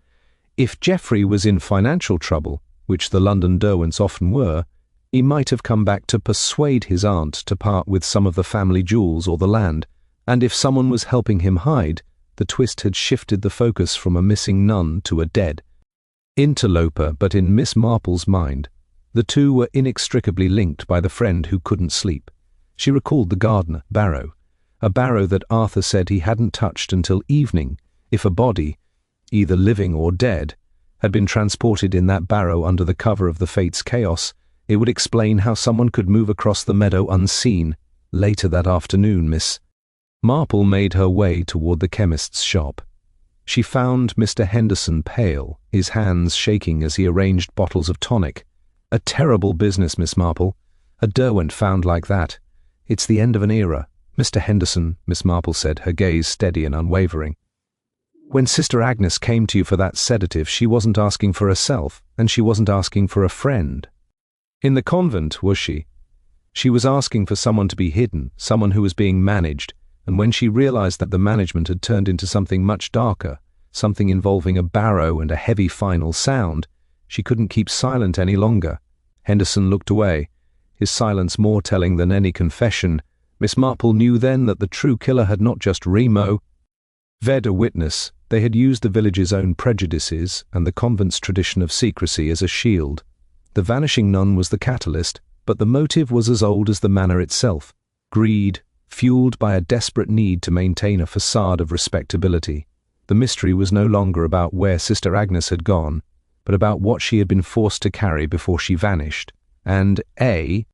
S2: If Geoffrey was in financial trouble, which the London Derwents often were, he might have come back to persuade his aunt to part with some of the family jewels or the land, and if someone was helping him hide, the twist had shifted the focus from a missing nun to a dead interloper. But in Miss Marple's mind, the two were inextricably linked by the friend who couldn't sleep. She recalled the gardener, Barrow, a Barrow that Arthur said he hadn't touched until evening. If a body, either living or dead, had been transported in that barrow under the cover of the fate's chaos, it would explain how someone could move across the meadow unseen. Later that afternoon, Miss Marple made her way toward the chemist's shop. She found Mr. Henderson pale, his hands shaking as he arranged bottles of tonic. "A terrible business, Miss Marple. A Derwent found like that. It's the end of an era, Mr. Henderson," Miss Marple said, her gaze steady and unwavering. "When Sister Agnes came to you for that sedative, she wasn't asking for herself, and she wasn't asking for a friend. In the convent, was she? She was asking for someone to be hidden, someone who was being managed, and when she realized that the management had turned into something much darker, something involving a barrow and a heavy final sound, she couldn't keep silent any longer." Henderson looked away, his silence more telling than any confession. Miss Marple knew then that the true killer had not just read a witness, they had used the village's own prejudices and the convent's tradition of secrecy as a shield. The vanishing nun was the catalyst, but the motive was as old as the manor itself: greed, fueled by a desperate need to maintain a facade of respectability. The mystery was no longer about where Sister Agnes had gone, but about what she had been forced to carry before she vanished. And as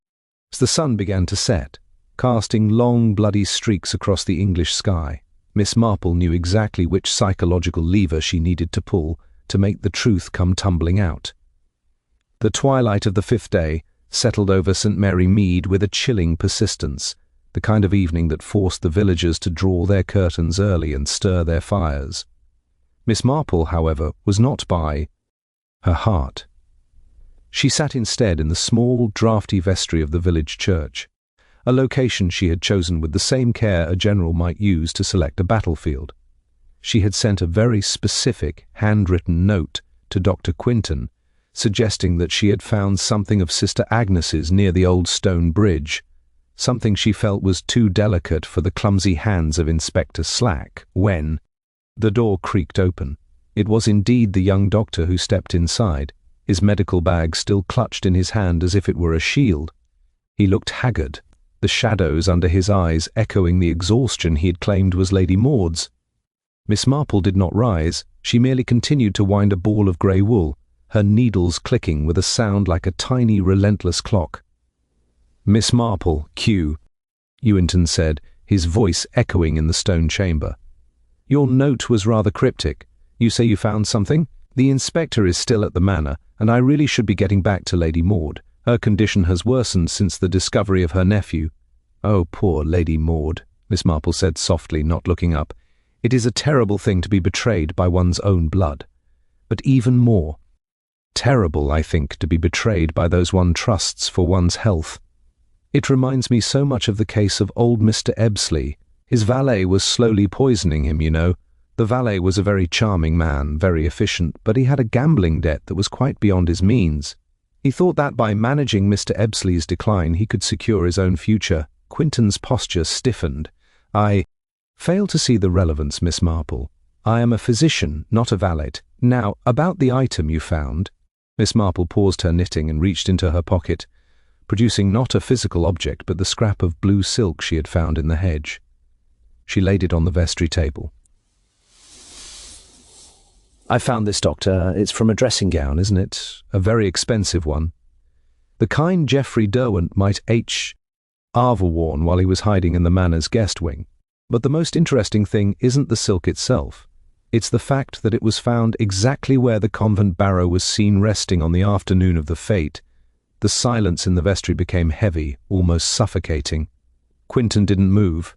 S2: the sun began to set, casting long bloody streaks across the English sky, Miss Marple knew exactly which psychological lever she needed to pull to make the truth come tumbling out. The twilight of the 5th day settled over St. Mary Mead with a chilling persistence, the kind of evening that forced the villagers to draw their curtains early and stir their fires. Miss Marple, however, was not by her heart. She sat instead in the small, draughty vestry of the village church, a location she had chosen with the same care a general might use to select a battlefield. She had sent a very specific, handwritten note to Dr. Quinton, suggesting that she had found something of Sister Agnes's near the old stone bridge, something she felt was too delicate for the clumsy hands of Inspector Slack, when the door creaked open. It was indeed the young doctor who stepped inside, his medical bag still clutched in his hand as if it were a shield. He looked haggard, the shadows under his eyes echoing the exhaustion he had claimed was Lady Maud's. Miss Marple did not rise, she merely continued to wind a ball of grey wool, her needles clicking with a sound like a tiny, relentless clock. "Miss Marple, Q," Ewington said, his voice echoing in the stone chamber. "Your note was rather cryptic. You say you found something? The inspector is still at the manor, and I really should be getting back to Lady Maud. Her condition has worsened since the discovery of her nephew." "Oh, poor Lady Maud," Miss Marple said softly, not looking up. "It is a terrible thing to be betrayed by one's own blood. But even more terrible, I think, to be betrayed by those one trusts for one's health. It reminds me so much of the case of old Mr. Ebbsley. His valet was slowly poisoning him, you know. The valet was a very charming man, very efficient, but he had a gambling debt that was quite beyond his means. He thought that by managing Mr. Ebbsley's decline he could secure his own future." Quinton's posture stiffened. "I fail to see the relevance, Miss Marple. I am a physician, not a valet. Now, about the item you found." Miss Marple paused her knitting and reached into her pocket, producing not a physical object but the scrap of blue silk she had found in the hedge. She laid it on the vestry table. "I found this, Doctor. It's from a dressing gown, isn't it? A very expensive one. The kind Geoffrey Derwent might have worn while he was hiding in the manor's guest wing. But the most interesting thing isn't the silk itself. It's the fact that it was found exactly where the convent barrow was seen resting on the afternoon of the fete." The silence in the vestry became heavy, almost suffocating. Quinton didn't move.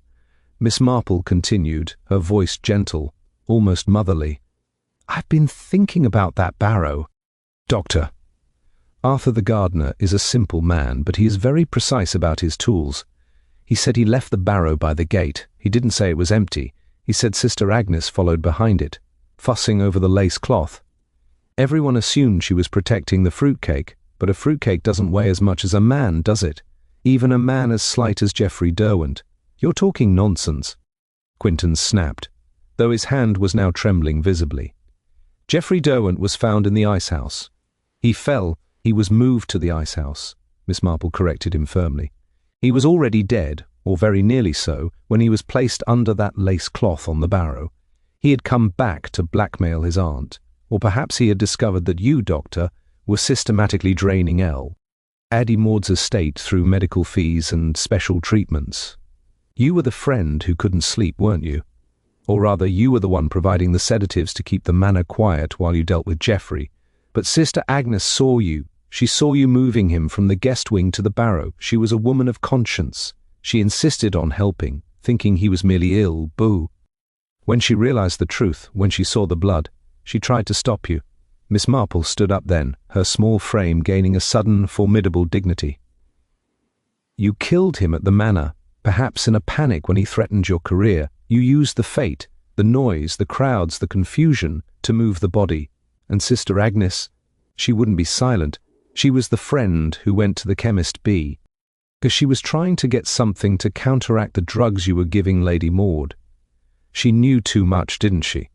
S2: Miss Marple continued, her voice gentle, almost motherly. "I've been thinking about that barrow, Doctor. Arthur the gardener is a simple man, but he is very precise about his tools. He said he left the barrow by the gate. He didn't say it was empty. He said Sister Agnes followed behind it, fussing over the lace cloth. Everyone assumed she was protecting the fruitcake, but a fruitcake doesn't weigh as much as a man, does it? Even a man as slight as Geoffrey Derwent. You're talking nonsense." Quinton snapped, though his hand was now trembling visibly. "Geoffrey Derwent was found in the icehouse. He was moved to the icehouse," Miss Marple corrected him firmly. "He was already dead, or very nearly so, when he was placed under that lace cloth on the barrow. He had come back to blackmail his aunt. Or perhaps he had discovered that you, Doctor, were systematically draining Lady Maud's estate through medical fees and special treatments. You were the friend who couldn't sleep, weren't you? Or rather, you were the one providing the sedatives to keep the manor quiet while you dealt with Geoffrey. But Sister Agnes saw you. She saw you moving him from the guest wing to the barrow. She was a woman of conscience. She insisted on helping, thinking he was merely ill, boo. When she realized the truth, when she saw the blood, she tried to stop you. Miss Marple stood up then, her small frame gaining a sudden, formidable dignity. You killed him at the manor, perhaps in a panic when he threatened your career. You used the fate, the noise, the crowds, the confusion to move the body. And Sister Agnes, she wouldn't be silent. She was the friend who went to the chemist B, because she was trying to get something to counteract the drugs you were giving Lady Maud. She knew too much, didn't she?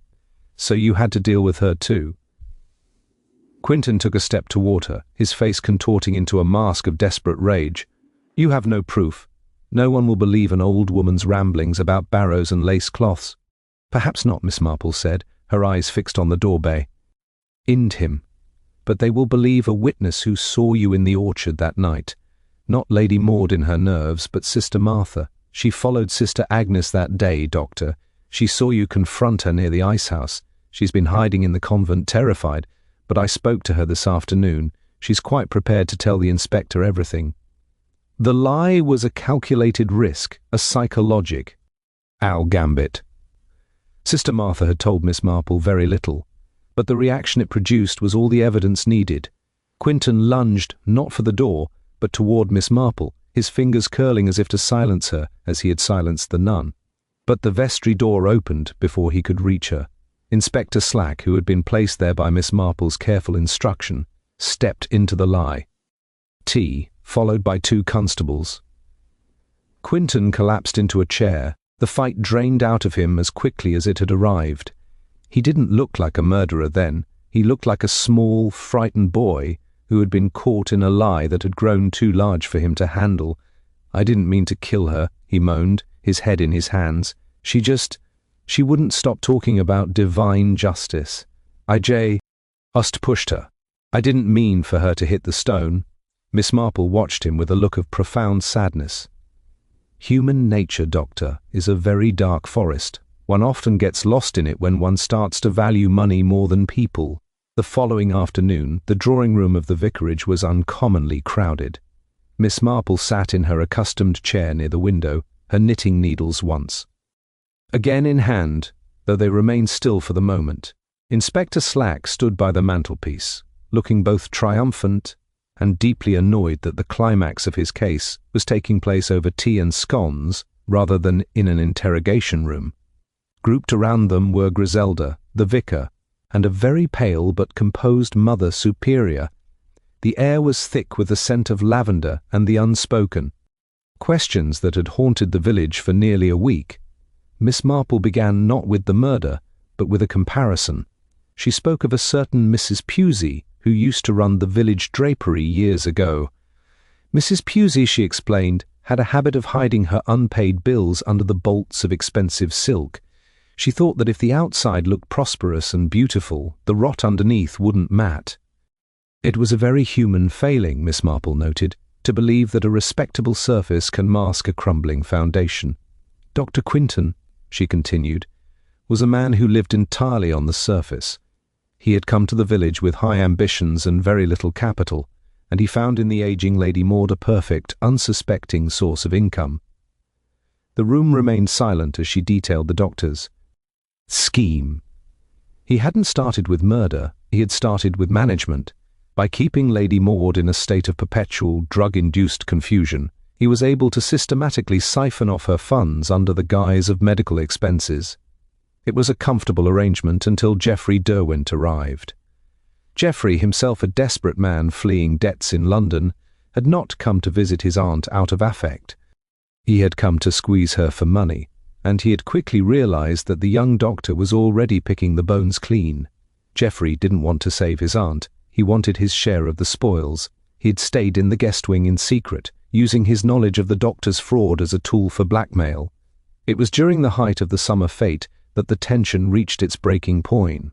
S2: So you had to deal with her too. Quinton took a step toward her, his face contorting into a mask of desperate rage. You have no proof. No one will believe an old woman's ramblings about barrows and lace cloths. Perhaps not, Miss Marple said, her eyes fixed on the doorbay. Ind him. But they will believe a witness who saw you in the orchard that night. Not Lady Maud in her nerves, but Sister Martha. She followed Sister Agnes that day, Doctor. She saw you confront her near the ice house. She's been hiding in the convent, terrified, but I spoke to her this afternoon. She's quite prepared to tell the inspector everything. The lie was a calculated risk, a psychologic. Al Gambit. Sister Martha had told Miss Marple very little, but the reaction it produced was all the evidence needed. Quinton lunged, not for the door, but toward Miss Marple, his fingers curling as if to silence her, as he had silenced the nun. But the vestry door opened before he could reach her. Inspector Slack, who had been placed there by Miss Marple's careful instruction, stepped into the lie. T, followed by 2 constables. Quinton collapsed into a chair. The fight drained out of him as quickly as it had arrived. He didn't look like a murderer then. He looked like a small, frightened boy who had been caught in a lie that had grown too large for him to handle. I didn't mean to kill her, he moaned, his head in his hands. She wouldn't stop talking about divine justice. I just pushed her. I didn't mean for her to hit the stone. Miss Marple watched him with a look of profound sadness. Human nature, Doctor, is a very dark forest. One often gets lost in it when one starts to value money more than people. The following afternoon, the drawing room of the vicarage was uncommonly crowded. Miss Marple sat in her accustomed chair near the window, her knitting needles once again in hand, though they remained still for the moment. Inspector Slack stood by the mantelpiece, looking both triumphant and deeply annoyed that the climax of his case was taking place over tea and scones rather than in an interrogation room. Grouped around them were Griselda, the vicar, and a very pale but composed Mother Superior. The air was thick with the scent of lavender and the unspoken. Questions that had haunted the village for nearly a week. Miss Marple began not with the murder, but with a comparison. She spoke of a certain Mrs. Pusey, who used to run the village drapery years ago. Mrs. Pusey, she explained, had a habit of hiding her unpaid bills under the bolts of expensive silk. She thought that if the outside looked prosperous and beautiful, the rot underneath wouldn't mat. It was a very human failing, Miss Marple noted, to believe that a respectable surface can mask a crumbling foundation. Dr. Quinton, she continued, was a man who lived entirely on the surface. He had come to the village with high ambitions and very little capital, and he found in the aging Lady Maud a perfect, unsuspecting source of income. The room remained silent as she detailed the doctor's scheme. He hadn't started with murder, he had started with management. By keeping Lady Maud in a state of perpetual drug-induced confusion, he was able to systematically siphon off her funds under the guise of medical expenses. It was a comfortable arrangement until Geoffrey Derwent arrived. Geoffrey, himself a desperate man fleeing debts in London, had not come to visit his aunt out of affect. He had come to squeeze her for money, and he had quickly realized that the young doctor was already picking the bones clean. Geoffrey didn't want to save his aunt. He wanted his share of the spoils. He had stayed in the guest wing in secret, using his knowledge of the doctor's fraud as a tool for blackmail. It was during the height of the summer fete that the tension reached its breaking point.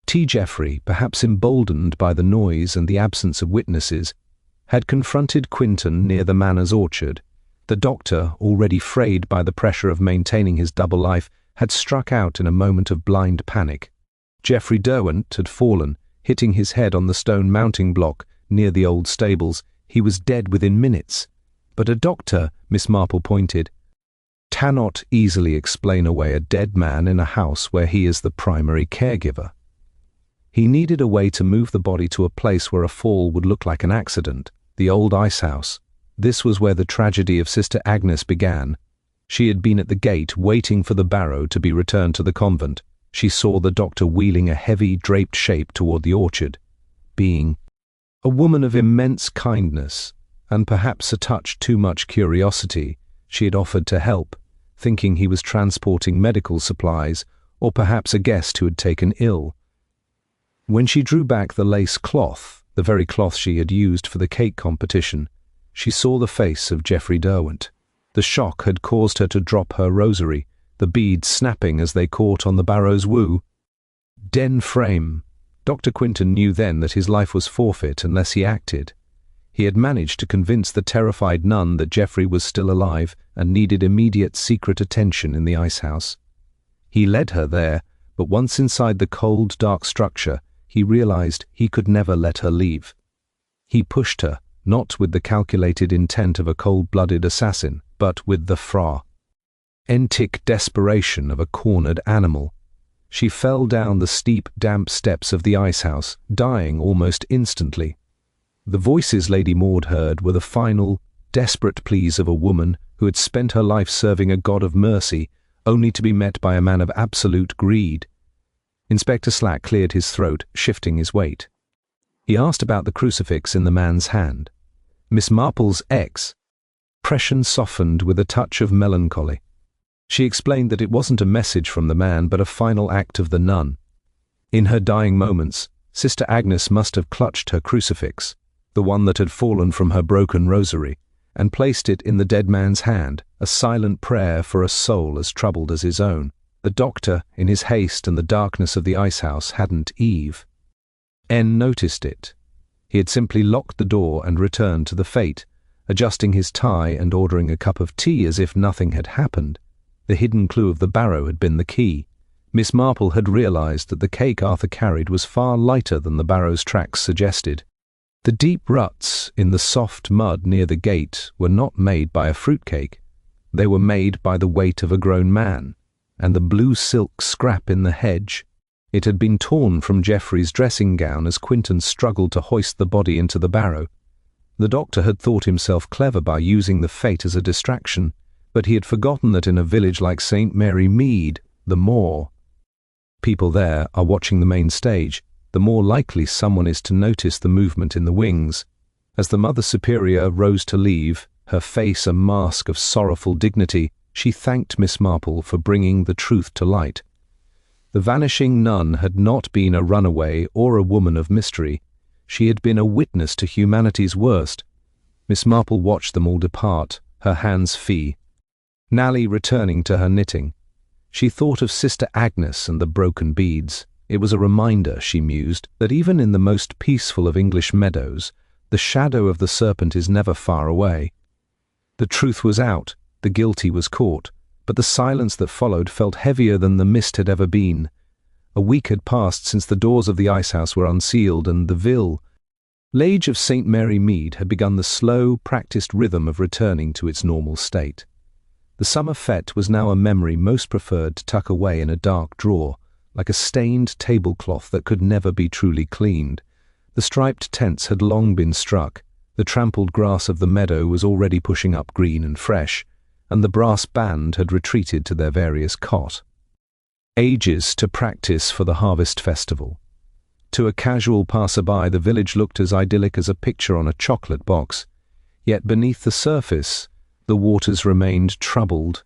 S2: Geoffrey, perhaps emboldened by the noise and the absence of witnesses, had confronted Quinton near the manor's orchard. The doctor, already frayed by the pressure of maintaining his double life, had struck out in a moment of blind panic. Geoffrey Derwent had fallen, hitting his head on the stone mounting block near the old stables. He was dead within minutes. But a doctor, Miss Marple pointed, cannot easily explain away a dead man in a house where he is the primary caregiver. He needed a way to move the body to a place where a fall would look like an accident, the old ice house. This was where the tragedy of Sister Agnes began. She had been at the gate waiting for the barrow to be returned to the convent. She saw the doctor wheeling a heavy, draped shape toward the orchard. Being a woman of immense kindness, and perhaps a touch too much curiosity, she had offered to help, thinking he was transporting medical supplies, or perhaps a guest who had taken ill. When she drew back the lace cloth, the very cloth she had used for the cake competition, she saw the face of Geoffrey Derwent. The shock had caused her to drop her rosary, the beads snapping as they caught on the barrow's woo. Den frame. Dr. Quinton knew then that his life was forfeit unless he acted. He had managed to convince the terrified nun that Geoffrey was still alive and needed immediate secret attention in the ice house. He led her there, but once inside the cold, dark structure, he realized he could never let her leave. He pushed her, not with the calculated intent of a cold-blooded assassin, but with the frantic desperation of a cornered animal. She fell down the steep, damp steps of the ice house, dying almost instantly. The voices Lady Maud heard were the final, desperate pleas of a woman who had spent her life serving a God of mercy, only to be met by a man of absolute greed. Inspector Slack cleared his throat, shifting his weight. He asked about the crucifix in the man's hand. Miss Marple's expression softened with a touch of melancholy. She explained that it wasn't a message from the man, but a final act of the nun. In her dying moments, Sister Agnes must have clutched her crucifix, the one that had fallen from her broken rosary, and placed it in the dead man's hand, a silent prayer for a soul as troubled as his own. The doctor, in his haste and the darkness of the ice house, hadn't noticed it. He had simply locked the door and returned to the fete, adjusting his tie and ordering a cup of tea as if nothing had happened. The hidden clue of the barrow had been the key. Miss Marple had realized that the cake Arthur carried was far lighter than the barrow's tracks suggested. The deep ruts in the soft mud near the gate were not made by a fruitcake. They were made by the weight of a grown man, and the blue silk scrap in the hedge. It had been torn from Geoffrey's dressing gown as Quinton struggled to hoist the body into the barrow. The doctor had thought himself clever by using the fete as a distraction, but he had forgotten that in a village like St. Mary Mead, the more people there are watching the main stage, the more likely someone is to notice the movement in the wings. As the Mother Superior rose to leave, her face a mask of sorrowful dignity, she thanked Miss Marple for bringing the truth to light. The vanishing nun had not been a runaway or a woman of mystery. She had been a witness to humanity's worst. Miss Marple watched them all depart, her hands finally returning to her knitting. She thought of Sister Agnes and the broken beads. It was a reminder, she mused, that even in the most peaceful of English meadows, the shadow of the serpent is never far away. The truth was out, the guilty was caught, but the silence that followed felt heavier than the mist had ever been. A week had passed since the doors of the ice house were unsealed, and the village of St. Mary Mead had begun the slow, practiced rhythm of returning to its normal state. The summer fete was now a memory most preferred to tuck away in a dark drawer, like a stained tablecloth that could never be truly cleaned. The striped tents had long been struck, the trampled grass of the meadow was already pushing up green and fresh, and the brass band had retreated to their various ages to practice for the harvest festival. To a casual passer-by, the village looked as idyllic as a picture on a chocolate box, yet beneath the surface, the waters remained troubled.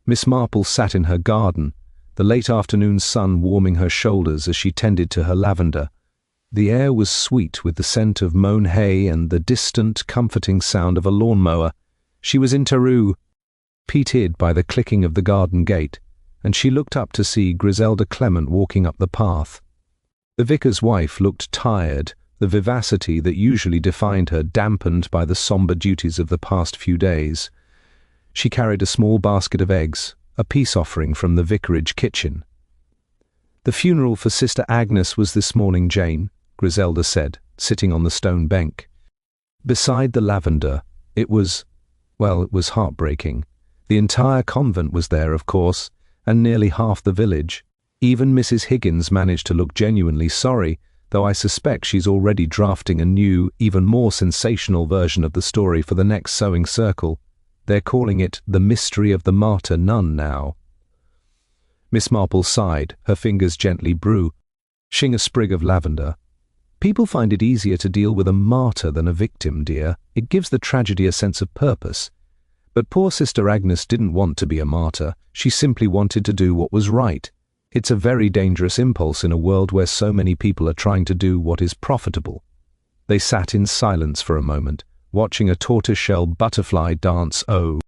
S2: Miss Marple sat in her garden, the late afternoon sun warming her shoulders as she tended to her lavender. The air was sweet with the scent of mown hay and the distant, comforting sound of a lawnmower. She was interrupted by the clicking of the garden gate, and she looked up to see Griselda Clement walking up the path. The vicar's wife looked tired, the vivacity that usually defined her dampened by the sombre duties of the past few days. She carried a small basket of eggs, a peace offering from the vicarage kitchen. "The funeral for Sister Agnes was this morning, Jane," Griselda said, sitting on the stone bench. Beside the lavender, it was heartbreaking. The entire convent was there, of course, and nearly half the village. Even Mrs. Higgins managed to look genuinely sorry, though I suspect she's already drafting a new, even more sensational version of the story for the next sewing circle. They're calling it The Mystery of the Martyr Nun now. Miss Marple sighed, her fingers gently brushing a sprig of lavender. "People find it easier to deal with a martyr than a victim, dear. It gives the tragedy a sense of purpose. But poor Sister Agnes didn't want to be a martyr. She simply wanted to do what was right. It's a very dangerous impulse in a world where so many people are trying to do what is profitable." They sat in silence for a moment, watching a tortoiseshell butterfly dance over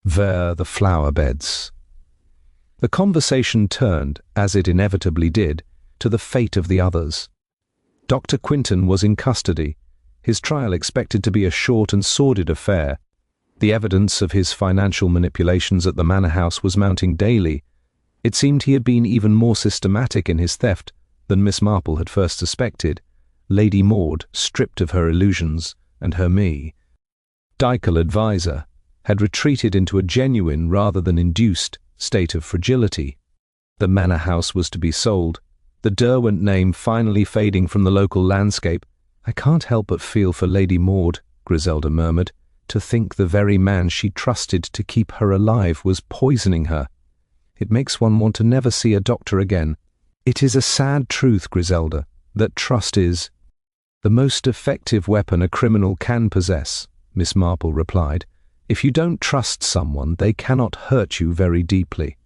S2: the flower beds. The conversation turned, as it inevitably did, to the fate of the others. Dr. Quinton was in custody, his trial expected to be a short and sordid affair. The evidence of his financial manipulations at the manor house was mounting daily. It seemed he had been even more systematic in his theft than Miss Marple had first suspected. Lady Maud, stripped of her illusions, and her medical advisor, had retreated into a genuine rather than induced state of fragility. The manor house was to be sold, the Derwent name finally fading from the local landscape. "I can't help but feel for Lady Maud," Griselda murmured. "To think the very man she trusted to keep her alive was poisoning her. It makes one want to never see a doctor again." "It is a sad truth, Griselda, that trust is the most effective weapon a criminal can possess," Miss Marple replied. "If you don't trust someone, they cannot hurt you very deeply."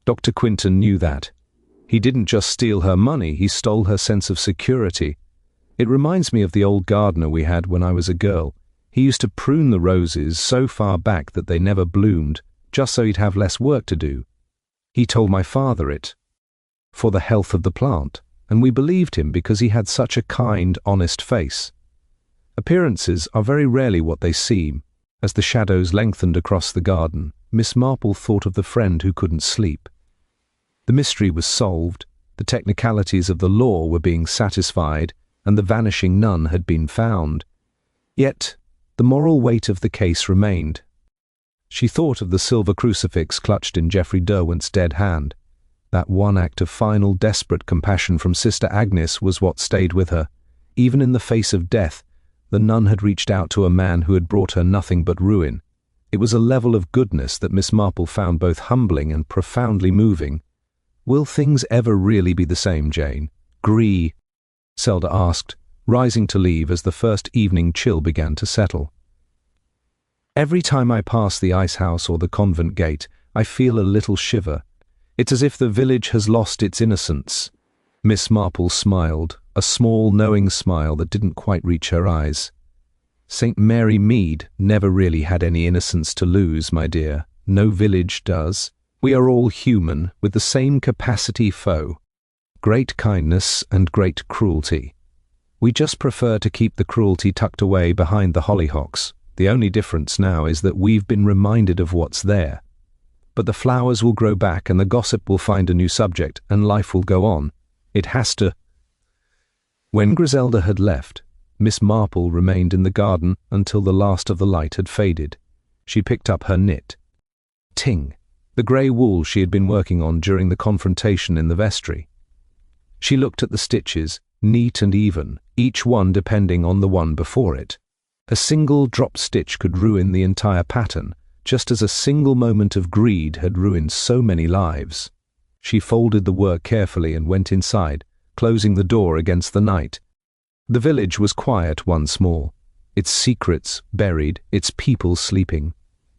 S2: Dr. Quinton knew that. He didn't just steal her money, he stole her sense of security. "It reminds me of the old gardener we had when I was a girl. He used to prune the roses so far back that they never bloomed, just so he'd have less work to do. He told my father it for the health of the plant, and we believed him because he had such a kind, honest face. Appearances are very rarely what they seem." As the shadows lengthened across the garden, Miss Marple thought of the friend who couldn't sleep. The mystery was solved, the technicalities of the law were being satisfied, and the vanishing nun had been found. Yet, the moral weight of the case remained. She thought of the silver crucifix clutched in Geoffrey Derwent's dead hand. That one act of final, desperate compassion from Sister Agnes was what stayed with her. Even in the face of death, the nun had reached out to a man who had brought her nothing but ruin. It was a level of goodness that Miss Marple found both humbling and profoundly moving. "Will things ever really be the same, Jane?" Griselda asked, rising to leave as the first evening chill began to settle. "Every time I pass the ice house or the convent gate, I feel a little shiver. It's as if the village has lost its innocence." Miss Marple smiled, a small, knowing smile that didn't quite reach her eyes. "St. Mary Mead never really had any innocence to lose, my dear. No village does. We are all human, with the same capacity foe. Great kindness and great cruelty. We just prefer to keep the cruelty tucked away behind the hollyhocks. The only difference now is that we've been reminded of what's there. But the flowers will grow back and the gossip will find a new subject and life will go on. It has to." When Griselda had left, Miss Marple remained in the garden until the last of the light had faded. She picked up her knit. Ting, the grey wool she had been working on during the confrontation in the vestry. She looked at the stitches, neat and even, each one depending on the one before it. A single drop stitch could ruin the entire pattern, just as a single moment of greed had ruined so many lives. She folded the work carefully and went inside, closing the door against the night. The village was quiet once more, its secrets buried, its people sleeping.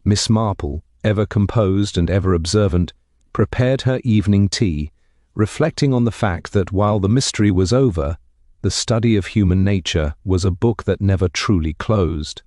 S2: Miss Marple, ever composed and ever observant, prepared her evening tea, reflecting on the fact that while the mystery was over, the study of human nature was a book that never truly closed.